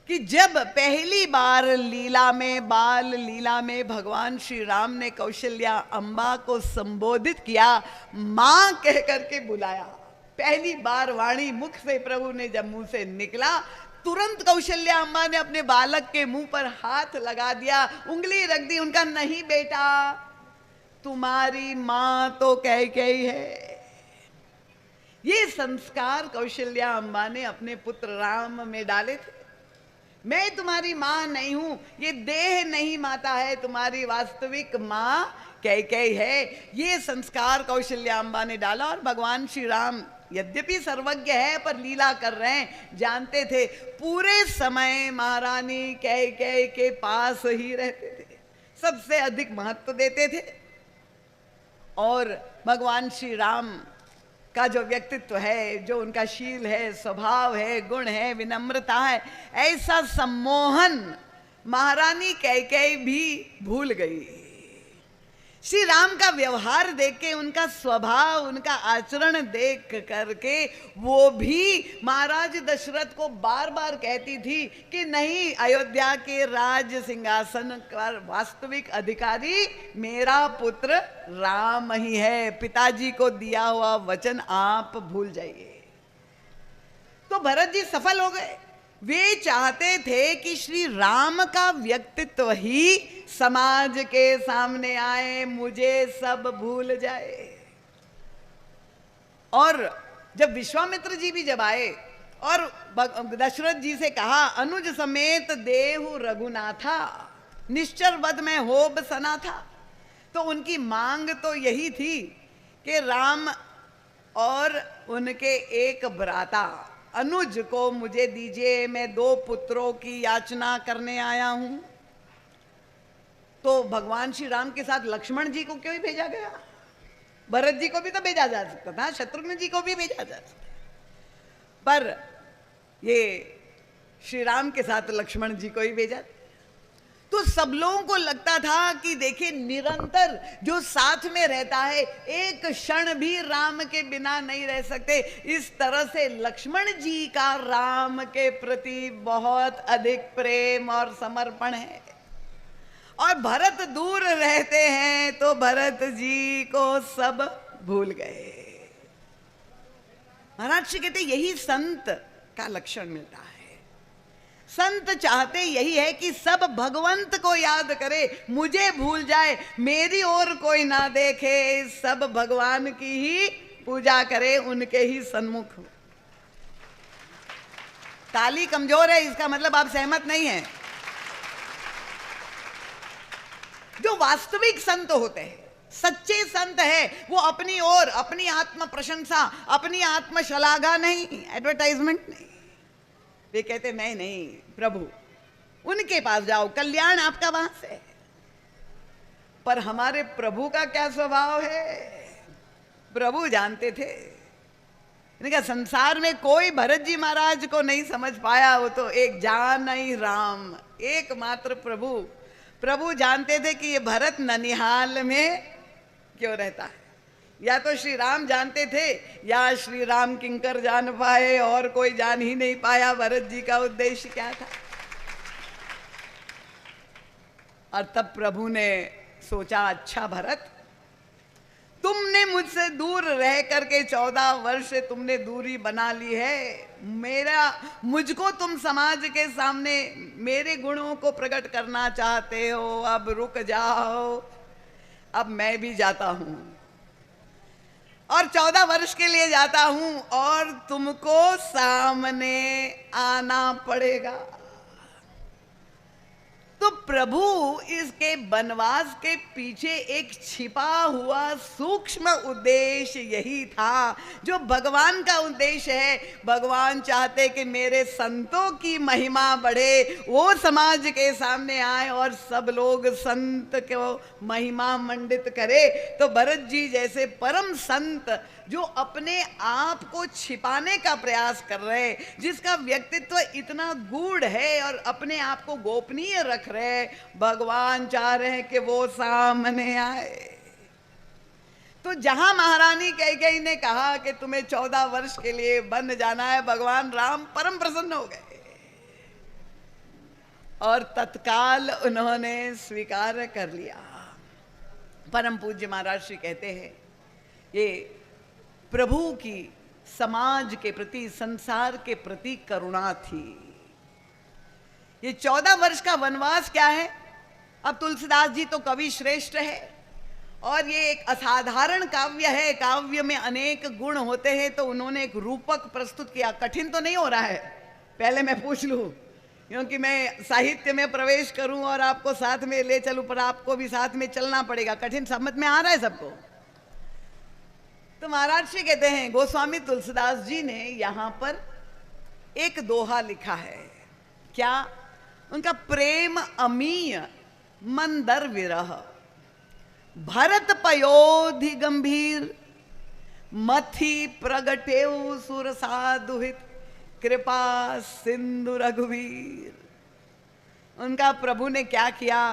A: कि जब पहली बार लीला में, बाल लीला में भगवान श्री राम ने कौशल्या अम्बा को संबोधित किया, मां कह करके बुलाया, पहली बार वाणी मुख से प्रभु ने जब मुंह से निकला, तुरंत कौशल्या अम्बा ने अपने बालक के मुंह पर हाथ लगा दिया, उंगली रख दी। उनका, नहीं बेटा, तुम्हारी मां तो कैकेयी है। ये संस्कार कौशल्या अम्बा ने अपने पुत्र राम में डाले थे। मैं तुम्हारी मां नहीं हूं, ये देह नहीं माता है, तुम्हारी वास्तविक मां कैकेयी है। ये संस्कार कौशल्या अम्बा ने डाला। और भगवान श्री राम यद्यपि सर्वज्ञ है पर लीला कर रहे हैं, जानते थे पूरे समय महारानी कैकेयी के पास ही रहते थे, सबसे अधिक महत्व देते थे। और भगवान श्री राम का जो व्यक्तित्व है, जो उनका शील है, स्वभाव है, गुण है, विनम्रता है, ऐसा सम्मोहन महारानी कैकेयी भी भूल गई। श्री राम का व्यवहार देख के, उनका स्वभाव, उनका आचरण देख करके वो भी महाराज दशरथ को बार बार कहती थी कि नहीं, अयोध्या के राज सिंहासन का वास्तविक अधिकारी मेरा पुत्र राम ही है। पिताजी को दिया हुआ वचन आप भूल जाइए। तो भरत जी सफल हो गए। वे चाहते थे कि श्री राम का व्यक्तित्व ही समाज के सामने आए, मुझे सब भूल जाए। और जब विश्वामित्र जी भी जब आए और दशरथ जी से कहा, अनुज समेत देहु रघुनाथा, निश्चर वध में होब सना था, तो उनकी मांग तो यही थी कि राम और उनके एक भ्राता अनुज को मुझे दीजिए, मैं 2 पुत्रों की याचना करने आया हूं। तो भगवान श्री राम के साथ लक्ष्मण जी को क्यों भेजा गया? भरत जी को भी तो भेजा जा सकता था, शत्रुघ्न जी को भी भेजा जा सकता, पर ये श्री राम के साथ लक्ष्मण जी को ही भेजा। तो सब लोगों को लगता था कि देखिए, निरंतर जो साथ में रहता है, एक क्षण भी राम के बिना नहीं रह सकते। इस तरह से लक्ष्मण जी का राम के प्रति बहुत अधिक प्रेम और समर्पण है। और भरत दूर रहते हैं तो भरत जी को सब भूल गए। महाराज श्री कहते यही संत का लक्षण मिलता है। संत चाहते यही है कि सब भगवंत को याद करे, मुझे भूल जाए, मेरी ओर कोई ना देखे, सब भगवान की ही पूजा करे, उनके ही सन्मुख। ताली कमजोर है, इसका मतलब आप सहमत नहीं हैं। जो वास्तविक संत होते हैं, सच्चे संत है, वो अपनी ओर, अपनी आत्म प्रशंसा, अपनी आत्म शलाघा नहीं, एडवर्टाइजमेंट नहीं। वे कहते नहीं नहीं प्रभु, उनके पास जाओ, कल्याण आपका वहां से। पर हमारे प्रभु का क्या स्वभाव है, प्रभु जानते थे। इनका संसार में कोई भरत जी महाराज को नहीं समझ पाया, वो तो एक जान ही राम, एकमात्र प्रभु। प्रभु जानते थे कि ये भरत ननिहाल में क्यों रहता है। या तो श्री राम जानते थे या श्री राम किंकर जान पाए, और कोई जान ही नहीं पाया भरत जी का उद्देश्य क्या था। और तब प्रभु ने सोचा, अच्छा भरत, तुमने मुझसे दूर रह करके 14 वर्ष से तुमने दूरी बना ली है, मुझको तुम समाज के सामने मेरे गुणों को प्रकट करना चाहते हो, अब रुक जाओ, अब मैं भी जाता हूं, और 14 वर्ष के लिए जाता हूं, और तुमको सामने आना पड़ेगा। तो प्रभु इसके वनवास के पीछे एक छिपा हुआ सूक्ष्म उद्देश्य यही था, जो भगवान का उद्देश्य है। भगवान चाहते कि मेरे संतों की महिमा बढ़े, वो समाज के सामने आए और सब लोग संत को महिमा मंडित करे। तो भरत जी जैसे परम संत, जो अपने आप को छिपाने का प्रयास कर रहे हैं, जिसका व्यक्तित्व इतना गूढ़ है और अपने आप को गोपनीय रख रहे, भगवान चाह रहे हैं कि वो सामने आए। तो जहां महारानी कैकेयी ने कहा कि तुम्हें 14 वर्ष के लिए बन जाना है, भगवान राम परम प्रसन्न हो गए और तत्काल उन्होंने स्वीकार कर लिया। परम पूज्य महाराज श्री कहते हैं, ये प्रभु की समाज के प्रति, संसार के प्रति करुणा थी। ये 14 वर्ष का वनवास क्या है? अब तुलसीदास जी तो कवि श्रेष्ठ है और ये एक असाधारण काव्य है। काव्य में अनेक गुण होते हैं, तो उन्होंने एक रूपक प्रस्तुत किया। कठिन तो नहीं हो रहा है, पहले मैं पूछ लूं, क्योंकि मैं साहित्य में प्रवेश करूं और आपको साथ में ले चलूं, पर आपको भी साथ में चलना पड़ेगा। कठिन समझ में आ रहा है सबको? तो महाराज श्री कहते हैं, गोस्वामी तुलसीदास जी ने यहां पर एक दोहा लिखा है। क्या? उनका प्रेम अमीय मंदर विरह, भरत पयोधि गंभीर, मथि प्रगटेउ सुरसा दुहित, कृपा सिंधु रघुवीर। उनका प्रभु ने क्या किया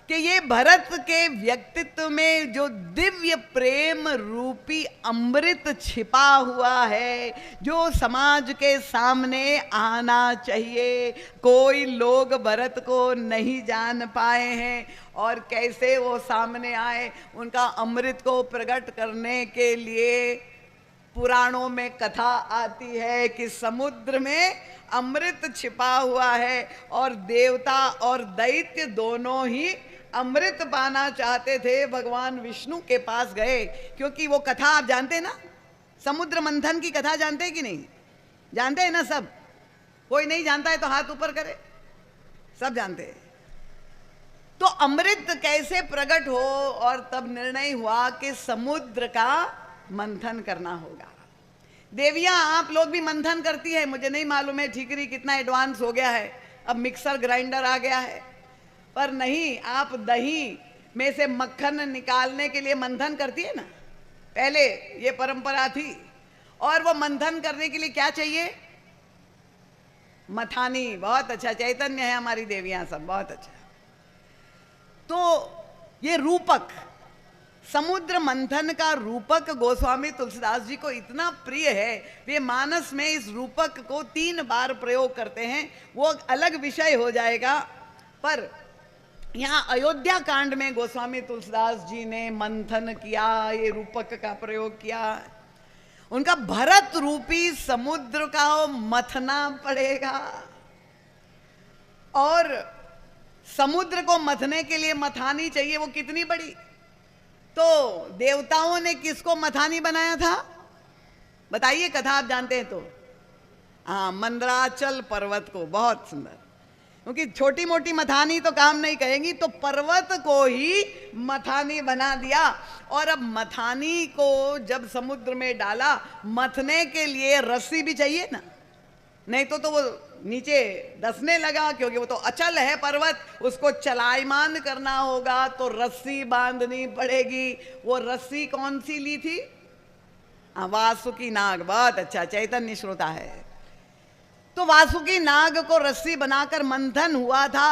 A: कि ये भरत के व्यक्तित्व में जो दिव्य प्रेम रूपी अमृत छिपा हुआ है, जो समाज के सामने आना चाहिए, कोई लोग भरत को नहीं जान पाए हैं, और कैसे वो सामने आए, उनका अमृत को प्रकट करने के लिए पुराणों में कथा आती है कि समुद्र में अमृत छिपा हुआ है और देवता और दैत्य दोनों ही अमृत पाना चाहते थे। भगवान विष्णु के पास गए, क्योंकि वो कथा आप जानते हैं ना, समुद्र मंथन की कथा जानते हैं कि नहीं? जानते हैं ना सब? कोई नहीं जानता है तो हाथ ऊपर करे, सब जानते हैं। तो अमृत कैसे प्रकट हो, और तब निर्णय हुआ कि समुद्र का मंथन करना होगा। देवियां आप लोग भी मंथन करती है, मुझे नहीं मालूम है ठीकरी कितना एडवांस हो गया है, अब मिक्सर ग्राइंडर आ गया है, पर नहीं, आप दही में से मक्खन निकालने के लिए मंथन करती है ना, पहले ये परंपरा थी। और वो मंथन करने के लिए क्या चाहिए? मथानी। बहुत अच्छा, चैतन्य है हमारी देवियां सब, बहुत अच्छा। तो ये रूपक, समुद्र मंथन का रूपक गोस्वामी तुलसीदास जी को इतना प्रिय है, वे मानस में इस रूपक को 3 बार प्रयोग करते हैं। वो अलग विषय हो जाएगा, पर यहाँ अयोध्या कांड में गोस्वामी तुलसीदास जी ने मंथन किया, ये रूपक का प्रयोग किया। उनका भरत रूपी समुद्र का मथना पड़ेगा। और समुद्र को मथने के लिए मथानी चाहिए, वो कितनी बड़ी। तो देवताओं ने किसको मथानी बनाया था बताइए, कथा आप जानते हैं तो। हाँ, मंदराचल पर्वत को। बहुत सुंदर, क्योंकि छोटी मोटी मथानी तो काम नहीं कहेंगी, तो पर्वत को ही मथानी बना दिया। और अब मथानी को जब समुद्र में डाला, मथने के लिए रस्सी भी चाहिए ना, नहीं तो वो नीचे धंसने लगा, क्योंकि वो तो अचल है पर्वत, उसको चलायमान करना होगा तो रस्सी बांधनी पड़ेगी। वो रस्सी कौन सी ली थी? वासुकी नाग। बहुत अच्छा, चैतन्य श्रोता है। तो वासुकी नाग को रस्सी बनाकर मंथन हुआ था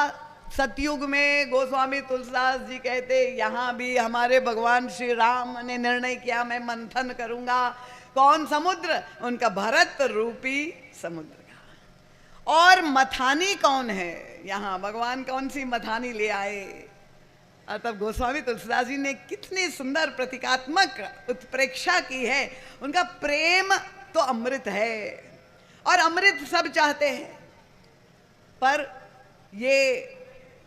A: सतयुग में। गोस्वामी तुलसीदास जी कहते यहाँ भी हमारे भगवान श्री राम ने निर्णय किया, मैं मंथन करूंगा। कौन समुद्र? उनका भरत रूपी समुद्र का। और मथानी कौन है? यहाँ भगवान कौन सी मथानी ले आए? और तब गोस्वामी तुलसीदास जी ने कितनी सुंदर प्रतीकात्मक उत्प्रेक्षा की है। उनका प्रेम तो अमृत है, और अमृत सब चाहते हैं, पर ये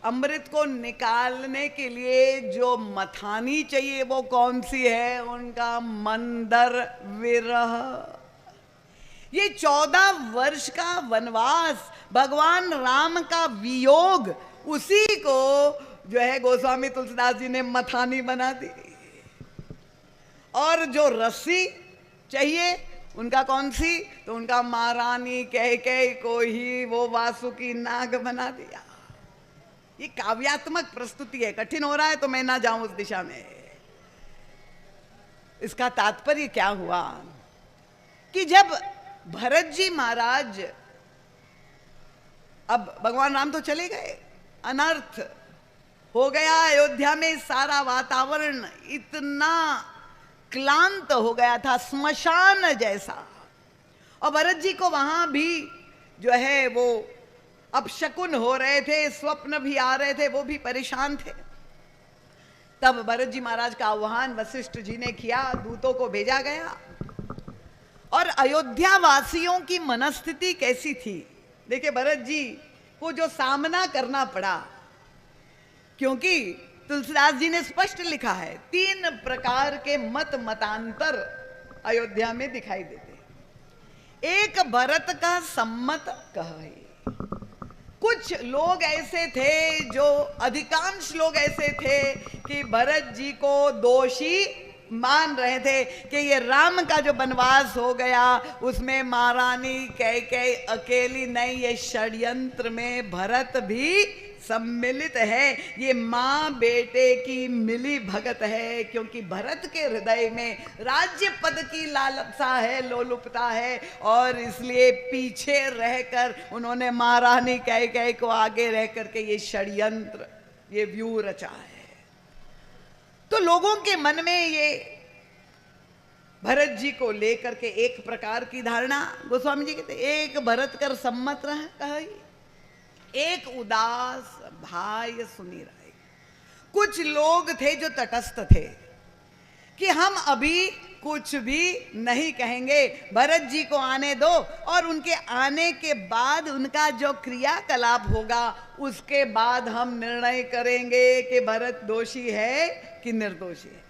A: अमृत को निकालने के लिए जो मथानी चाहिए वो कौन सी है? उनका मंदर विरह। ये 14 वर्ष का वनवास, भगवान राम का वियोग, उसी को जो है गोस्वामी तुलसीदास जी ने मथानी बना दी। और जो रस्सी चाहिए उनका कौन सी? तो उनका महारानी कैकेयी को ही वो वासुकी नाग बना दिया। ये काव्यात्मक प्रस्तुति है, कठिन हो रहा है तो मैं ना जाऊं उस दिशा में। इसका तात्पर्य क्या हुआ कि जब भरत जी महाराज, अब भगवान राम तो चले गए, अनर्थ हो गया अयोध्या में, सारा वातावरण इतना क्लांत हो गया था, स्मशान जैसा। और भरत जी को वहां भी जो है वो अपशकुन हो रहे थे, स्वप्न भी आ रहे थे, वो भी परेशान थे। तब भरत जी महाराज का आह्वान वशिष्ठ जी ने किया, दूतों को भेजा गया। और अयोध्या वासियों की मनस्थिति कैसी थी? देखिए भरत जी को जो सामना करना पड़ा, क्योंकि तुलसीदास जी ने स्पष्ट लिखा है 3 प्रकार के मत मतांतर अयोध्या में दिखाई देते। एक भरत का सम्मत कहे। कुछ लोग ऐसे थे, जो अधिकांश लोग ऐसे थे कि भरत जी को दोषी मान रहे थे कि ये राम का जो वनवास हो गया उसमें महारानी कैकेयी अकेली नहीं, ये षड्यंत्र में भरत भी सम्मिलित है। ये माँ बेटे की मिली भगत है, क्योंकि भरत के हृदय में राज्य पद की लालसा है, लोलुपता है, और इसलिए पीछे रहकर उन्होंने महारानी कैकेयी को आगे रह करके ये षड्यंत्र, ये व्यूह रचा है। तो लोगों के मन में ये भरत जी को लेकर के एक प्रकार की धारणा, गोस्वामी जी कहते एक भरत कर सम्मत रह कही, एक उदास भाई सुनी रहे। कुछ लोग थे जो तटस्थ थे कि हम अभी कुछ भी नहीं कहेंगे, भरत जी को आने दो, और उनके आने के बाद उनका जो क्रियाकलाप होगा उसके बाद हम निर्णय करेंगे कि भरत दोषी है कि निर्दोषी है।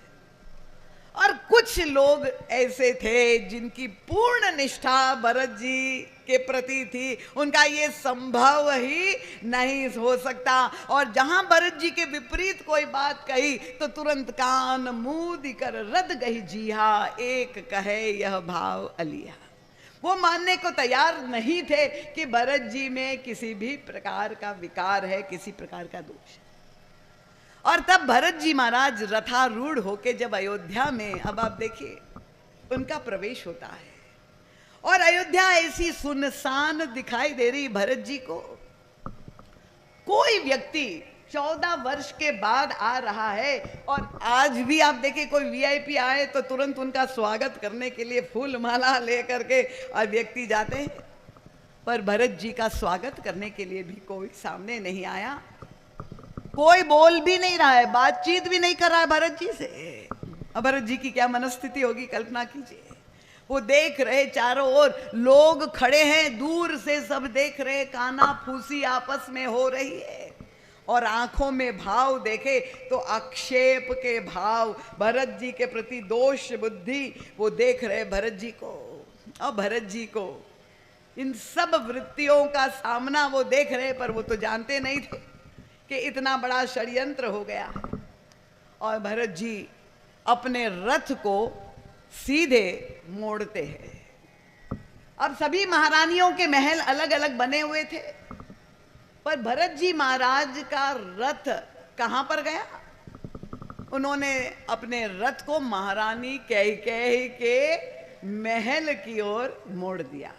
A: और कुछ लोग ऐसे थे जिनकी पूर्ण निष्ठा भरत जी के प्रति थी, उनका ये संभव ही नहीं हो सकता, और जहां भरत जी के विपरीत कोई बात कही तो तुरंत कान मूंद कर रद गई जीहा, एक कहे यह भाव अलिया। वो मानने को तैयार नहीं थे कि भरत जी में किसी भी प्रकार का विकार है, किसी प्रकार का दोष है। और तब भरत जी महाराज रथारूढ़ होके जब अयोध्या में, अब आप देखिए उनका प्रवेश होता है, और अयोध्या ऐसी सुनसान दिखाई दे रही भरत जी को। कोई व्यक्ति 14 वर्ष के बाद आ रहा है, और आज भी आप देखिए कोई वीआईपी आए तो तुरंत उनका स्वागत करने के लिए फूल माला लेकर के और व्यक्ति जाते हैं, पर भरत जी का स्वागत करने के लिए भी कोई सामने नहीं आया। कोई बोल भी नहीं रहा है, बातचीत भी नहीं कर रहा है भरत जी से। अब भरत जी की क्या मनस्थिति होगी, कल्पना कीजिए। वो देख रहे चारों ओर, लोग खड़े हैं, दूर से सब देख रहे, काना फूसी आपस में हो रही है। और आंखों में भाव देखे तो आक्षेप के भाव, भरत जी के प्रति दोष बुद्धि, वो देख रहे भरत जी को। और भरत जी को इन सब वृत्तियों का सामना वो देख रहे, पर वो तो जानते नहीं थे कि इतना बड़ा षड्यंत्र हो गया। और भरत जी अपने रथ को सीधे मोड़ते हैं। अब सभी महारानियों के महल अलग अलग बने हुए थे, पर भरत जी महाराज का रथ कहां पर गया? उन्होंने अपने रथ को महारानी कैकेयी के महल की ओर मोड़ दिया।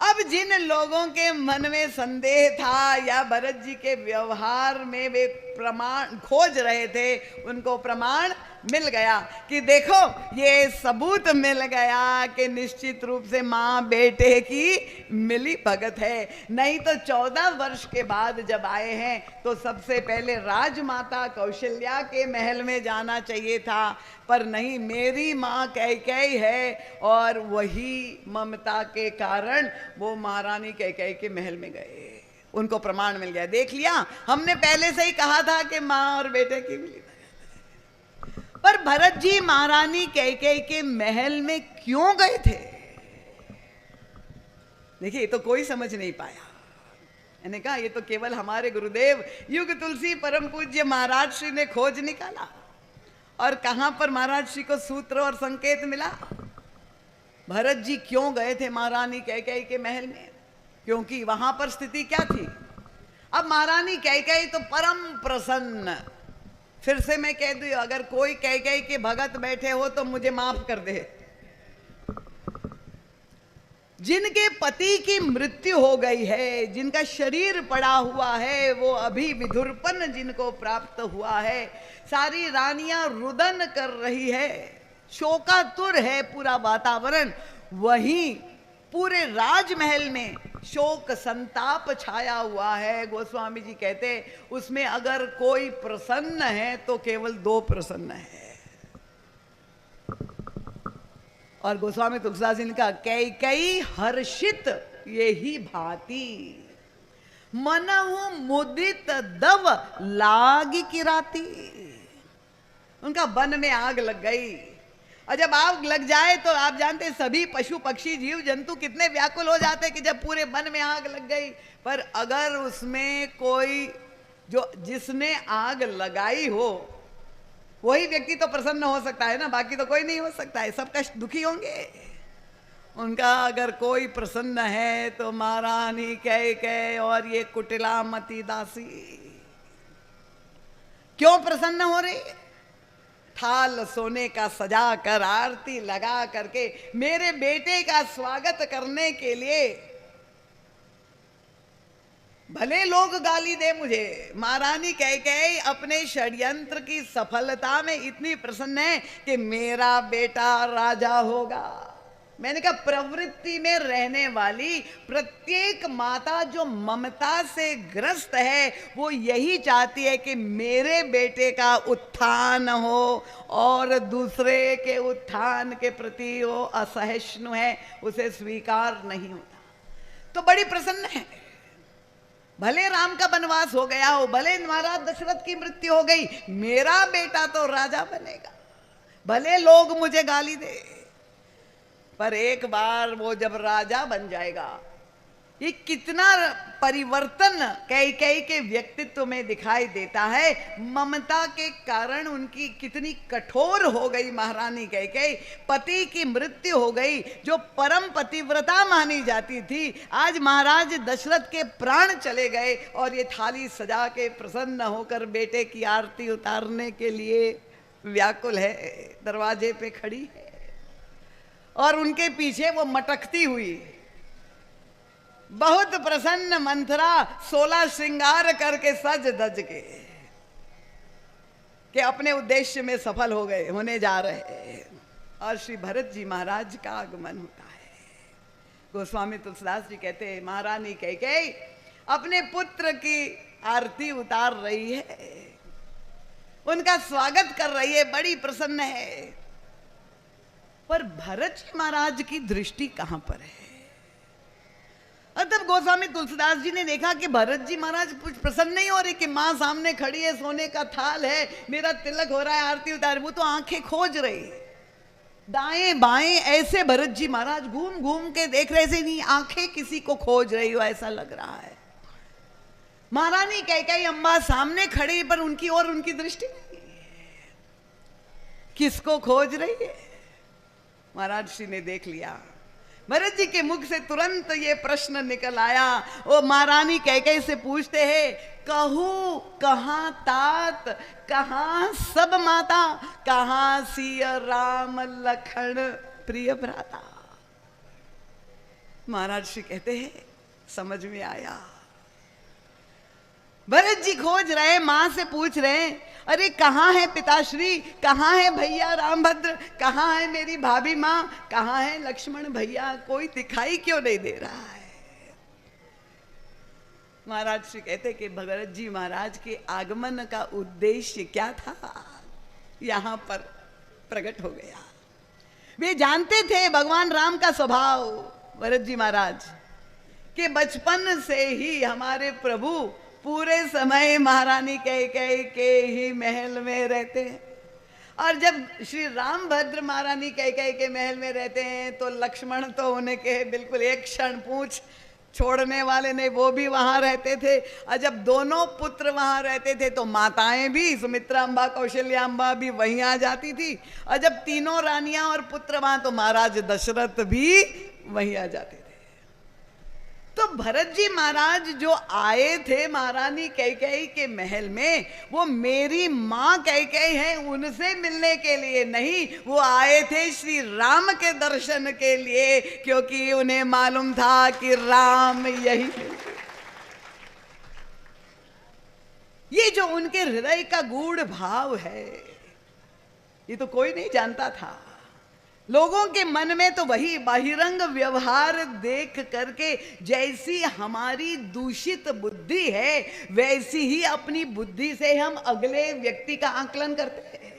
A: अब जिन लोगों के मन में संदेह था या भरत जी के व्यवहार में वे प्रमाण खोज रहे थे, उनको प्रमाण मिल गया कि देखो ये सबूत मिल गया कि निश्चित रूप से माँ बेटे की मिली भगत है। नहीं तो 14 वर्ष के बाद जब आए हैं तो सबसे पहले राजमाता कौशल्या के महल में जाना चाहिए था, पर नहीं, मेरी माँ कैकेयी है। और वही ममता के कारण वो महारानी कैकेयी के महल में गए। उनको प्रमाण मिल गया, देख लिया, हमने पहले से ही कहा था कि माँ और बेटे की मिली। पर भरत जी महारानी कैकेयी के महल में क्यों गए थे? देखिए, ये तो कोई समझ नहीं पाया। मैंने कहा ये तो केवल हमारे गुरुदेव युग तुलसी परम पूज्य महाराज श्री ने खोज निकाला। और कहां पर महाराज श्री को सूत्र और संकेत मिला? भरत जी क्यों गए थे महारानी कैकेयी के महल में? क्योंकि वहां पर स्थिति क्या थी? अब महारानी कैकेयी तो परम प्रसन्न। फिर से मैं कह दूं, अगर कोई कैकेयी के भगत बैठे हो तो मुझे माफ कर दे। जिनके पति की मृत्यु हो गई है, जिनका शरीर पड़ा हुआ है, वो अभी विधुरपन जिनको प्राप्त हुआ है, सारी रानियां रुदन कर रही है, शोकातुर है पूरा वातावरण, वहीं पूरे राजमहल में शोक संताप छाया हुआ है। गोस्वामी जी कहते उसमें अगर कोई प्रसन्न है तो केवल 2 प्रसन्न है। और गोस्वामी तुलसीदास जी ने कहा, कैकेयी हर्षित यही भांति, मनहु मुदित दव लागी किराती। उनका वन में आग लग गई। और जब आग लग जाए तो आप जानते हैं सभी पशु पक्षी जीव जंतु कितने व्याकुल हो जाते हैं कि जब पूरे वन में आग लग गई। पर अगर उसमें कोई जो जिसने आग लगाई हो वही व्यक्ति तो प्रसन्न हो सकता है ना, बाकी तो कोई नहीं हो सकता है, सब कष्ट दुखी होंगे। उनका अगर कोई प्रसन्न है तो महारानी कैकेयी और ये कुटिलामती दासी क्यों प्रसन्न हो रही? थाल सोने का सजा कर, आरती लगा करके मेरे बेटे का स्वागत करने के लिए, भले लोग गाली दे मुझे, महारानी कैकेयी अपने षड्यंत्र की सफलता में इतनी प्रसन्न है कि मेरा बेटा राजा होगा। मैंने कहा प्रवृत्ति में रहने वाली प्रत्येक माता जो ममता से ग्रस्त है वो यही चाहती है कि मेरे बेटे का उत्थान हो और दूसरे के उत्थान के प्रति वो असहिष्णु है, उसे स्वीकार नहीं होता। तो बड़ी प्रसन्न है। भले राम का वनवास हो गया हो, भले महाराज दशरथ की मृत्यु हो गई, मेरा बेटा तो राजा बनेगा, भले लोग मुझे गाली दे, पर एक बार वो जब राजा बन जाएगा। ये कितना परिवर्तन कैकेयी के व्यक्तित्व में दिखाई देता है। ममता के कारण उनकी कितनी कठोर हो गई महारानी कैकेयी। पति की मृत्यु हो गई, जो परम पतिव्रता मानी जाती थी, आज महाराज दशरथ के प्राण चले गए और ये थाली सजा के प्रसन्न होकर बेटे की आरती उतारने के लिए व्याकुल है, दरवाजे पे खड़ी है। और उनके पीछे वो मटकती हुई बहुत प्रसन्न मंथरा 16 श्रृंगार करके सज धज के अपने उद्देश्य में सफल हो गए, होने जा रहे हैं। और श्री भरत जी महाराज का आगमन होता है। गोस्वामी तुलसीदास जी कहते हैं महारानी कैकेयी अपने पुत्र की आरती उतार रही है, उनका स्वागत कर रही है, बड़ी प्रसन्न है। पर भरत जी महाराज की दृष्टि कहां पर है? और तब गोस्वामी तुलसीदास जी ने देखा कि भरत जी महाराज कुछ प्रसन्न नहीं हो रहे कि माँ सामने खड़ी है, सोने का थाल है, मेरा तिलक हो रहा है, आरती उतार, वो तो आंखें खोज रही है दाएं बाएं। ऐसे भरत जी महाराज घूम घूम के देख रहे थे, नहीं आंखें किसी को खोज रही हो ऐसा लग रहा है। महारानी कैकेयी अम्बा सामने खड़ी, पर उनकी और उनकी दृष्टि नहीं, किसको खोज रही है? महाराज श्री ने देख लिया। भरत जी के मुख से तुरंत ये प्रश्न निकल आया। वो महारानी कैकेयी से पूछते हैं, कहूं कहां तात, कहां सब माता, कहां सिय राम लखन प्रिय भ्राता। महाराज श्री कहते हैं, समझ में आया। भरत जी खोज रहे, मां से पूछ रहे, अरे कहाँ है पिताश्री, कहाँ है भैया रामभद्र, कहाँ है मेरी भाभी माँ, कहाँ है लक्ष्मण भैया, कोई दिखाई क्यों नहीं दे रहा है? महाराज श्री कहते कि भरत जी महाराज के आगमन का उद्देश्य क्या था, यहां पर प्रकट हो गया। वे जानते थे भगवान राम का स्वभाव, भरत जी महाराज के बचपन से ही हमारे प्रभु पूरे समय महारानी कैकेयी के ही महल में रहते हैं। और जब श्री रामभद्र महारानी कैकेयी के महल में रहते हैं तो लक्ष्मण तो उनके बिल्कुल एक क्षण पूछ छोड़ने वाले नहीं, वो भी वहां रहते थे। और जब दोनों पुत्र वहां रहते थे तो माताएं भी, सुमित्रा अम्बा कौशल्या अम्बा भी वहीं आ जाती थी। और जब तीनों रानियां और पुत्र वहां, तो महाराज दशरथ भी वहीं आ जाते थे। तो भरत जी महाराज जो आए थे महारानी कैकेयी के महल में, वो मेरी माँ कैकेयी है उनसे मिलने के लिए नहीं, वो आए थे श्री राम के दर्शन के लिए, क्योंकि उन्हें मालूम था कि राम यही है। ये जो उनके हृदय का गूढ़ भाव है, ये तो कोई नहीं जानता था। लोगों के मन में तो वही बहिरंग व्यवहार देख करके जैसी हमारी दूषित बुद्धि है, वैसी ही अपनी बुद्धि से हम अगले व्यक्ति का आकलन करते हैं।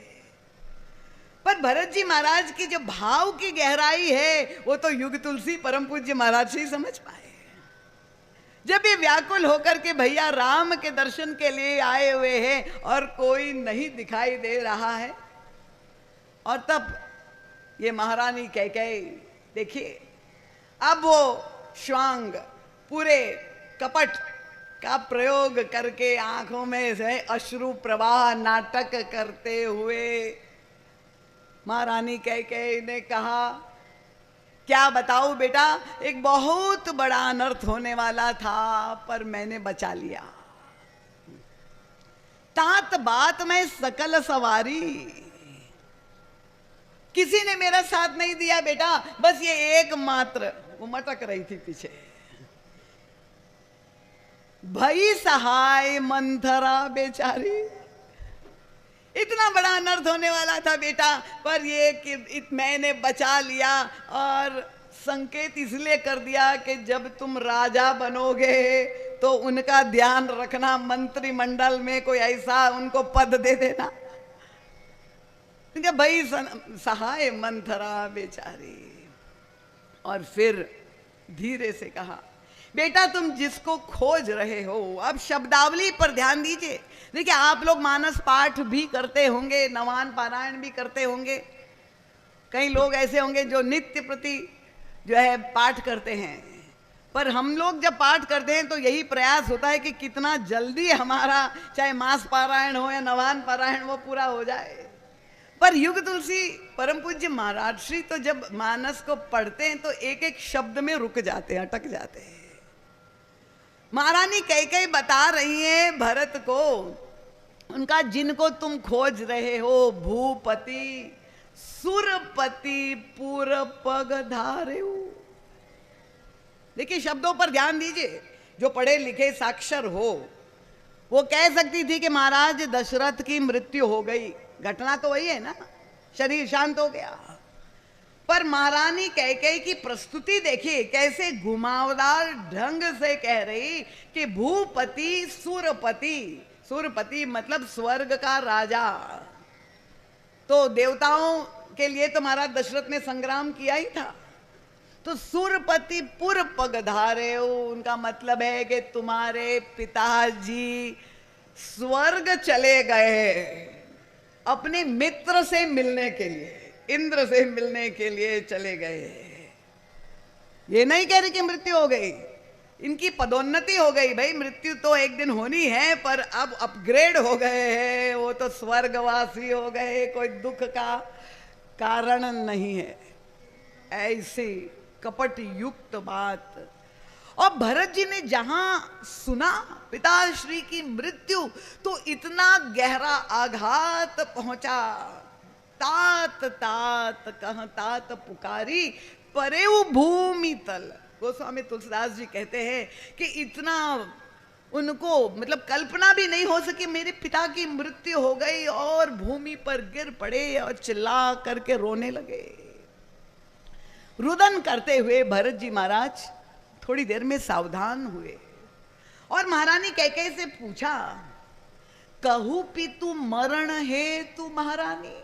A: पर भरत जी महाराज की जो भाव की गहराई है, वो तो युग तुलसी परम पूज्य महाराज से ही समझ पाए। जब ये व्याकुल होकर के भैया राम के दर्शन के लिए आए हुए हैं और कोई नहीं दिखाई दे रहा है, और तब ये महारानी कैकेयी देखिए, अब वो श्वांग पूरे कपट का प्रयोग करके आंखों में से अश्रु प्रवाह नाटक करते हुए महारानी कैकेयी ने कहा, क्या बताऊं बेटा, एक बहुत बड़ा अनर्थ होने वाला था पर मैंने बचा लिया। तात बात में सकल सवारी, किसी ने मेरा साथ नहीं दिया बेटा, बस ये एक मात्र, वो मटक रही थी पीछे, भई सहाय मंथरा बेचारी। इतना बड़ा अनर्थ होने वाला था बेटा, पर ये कि मैंने बचा लिया। और संकेत इसलिए कर दिया कि जब तुम राजा बनोगे तो उनका ध्यान रखना, मंत्रिमंडल में कोई ऐसा उनको पद दे देना। भाई सहाय मंथरा बेचारी। और फिर धीरे से कहा, बेटा तुम जिसको खोज रहे हो, अब शब्दावली पर ध्यान दीजिए। देखिए, आप लोग मानस पाठ भी करते होंगे, नवान पारायण भी करते होंगे, कई लोग ऐसे होंगे जो नित्य प्रति जो है पाठ करते हैं। पर हम लोग जब पाठ करते हैं तो यही प्रयास होता है कि कितना जल्दी हमारा चाहे मास पारायण हो या नवान पारायण वो पूरा हो जाए। पर युग तुलसी परम पूज्य महाराज श्री तो जब मानस को पढ़ते हैं तो एक एक शब्द में रुक जाते हैं, अटक जाते हैं। महारानी कैकेयी बता रही है भरत को, उनका जिनको तुम खोज रहे हो, भूपति सुरपति पुर पग धारे। देखिए शब्दों पर ध्यान दीजिए। जो पढ़े लिखे साक्षर हो वो कह सकती थी कि महाराज दशरथ की मृत्यु हो गई, घटना तो वही है ना, शरीर शांत हो गया। पर महारानी कैकेयी की प्रस्तुति देखिए, कैसे घुमावदार ढंग से कह रही कि भूपति सुरपति। सुरपति मतलब स्वर्ग का राजा। तो देवताओं के लिए तो महाराज दशरथ ने संग्राम किया ही था। तो सुरपति पुर पगधारे, उनका मतलब है कि तुम्हारे पिताजी स्वर्ग चले गए अपने मित्र से मिलने के लिए, इंद्र से मिलने के लिए चले गए। ये नहीं कह रहे कि मृत्यु हो गई, इनकी पदोन्नति हो गई। भाई मृत्यु तो एक दिन होनी है, पर अब अपग्रेड हो गए हैं, वो तो स्वर्गवासी हो गए, कोई दुख का कारण नहीं है। ऐसी कपट युक्त बात। और भरत जी ने जहां सुना पिताश्री की मृत्यु, तो इतना गहरा आघात पहुंचा। तात तात कह तात पुकारी परेऊ भूमि तल। गोस्वामी तुलसीदास जी कहते हैं कि इतना उनको मतलब कल्पना भी नहीं हो सकी, मेरे पिता की मृत्यु हो गई, और भूमि पर गिर पड़े और चिल्ला करके रोने लगे। रुदन करते हुए भरत जी महाराज थोड़ी देर में सावधान हुए और महारानी कैकेयी से पूछा, कहू पितु मरण है तू महारानी?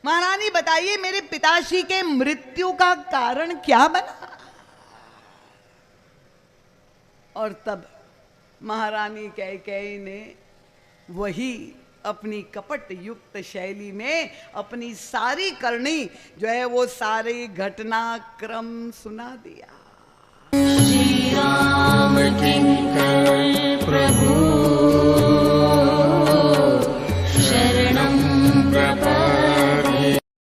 A: महारानी बताइए मेरे पिताश्री के मृत्यु का कारण क्या बना? और तब महारानी कैकेयी ने वही अपनी कपट युक्त शैली में अपनी सारी करनी जो है वो सारी घटनाक्रम सुना दिया।
B: श्री राम किंकर प्रभु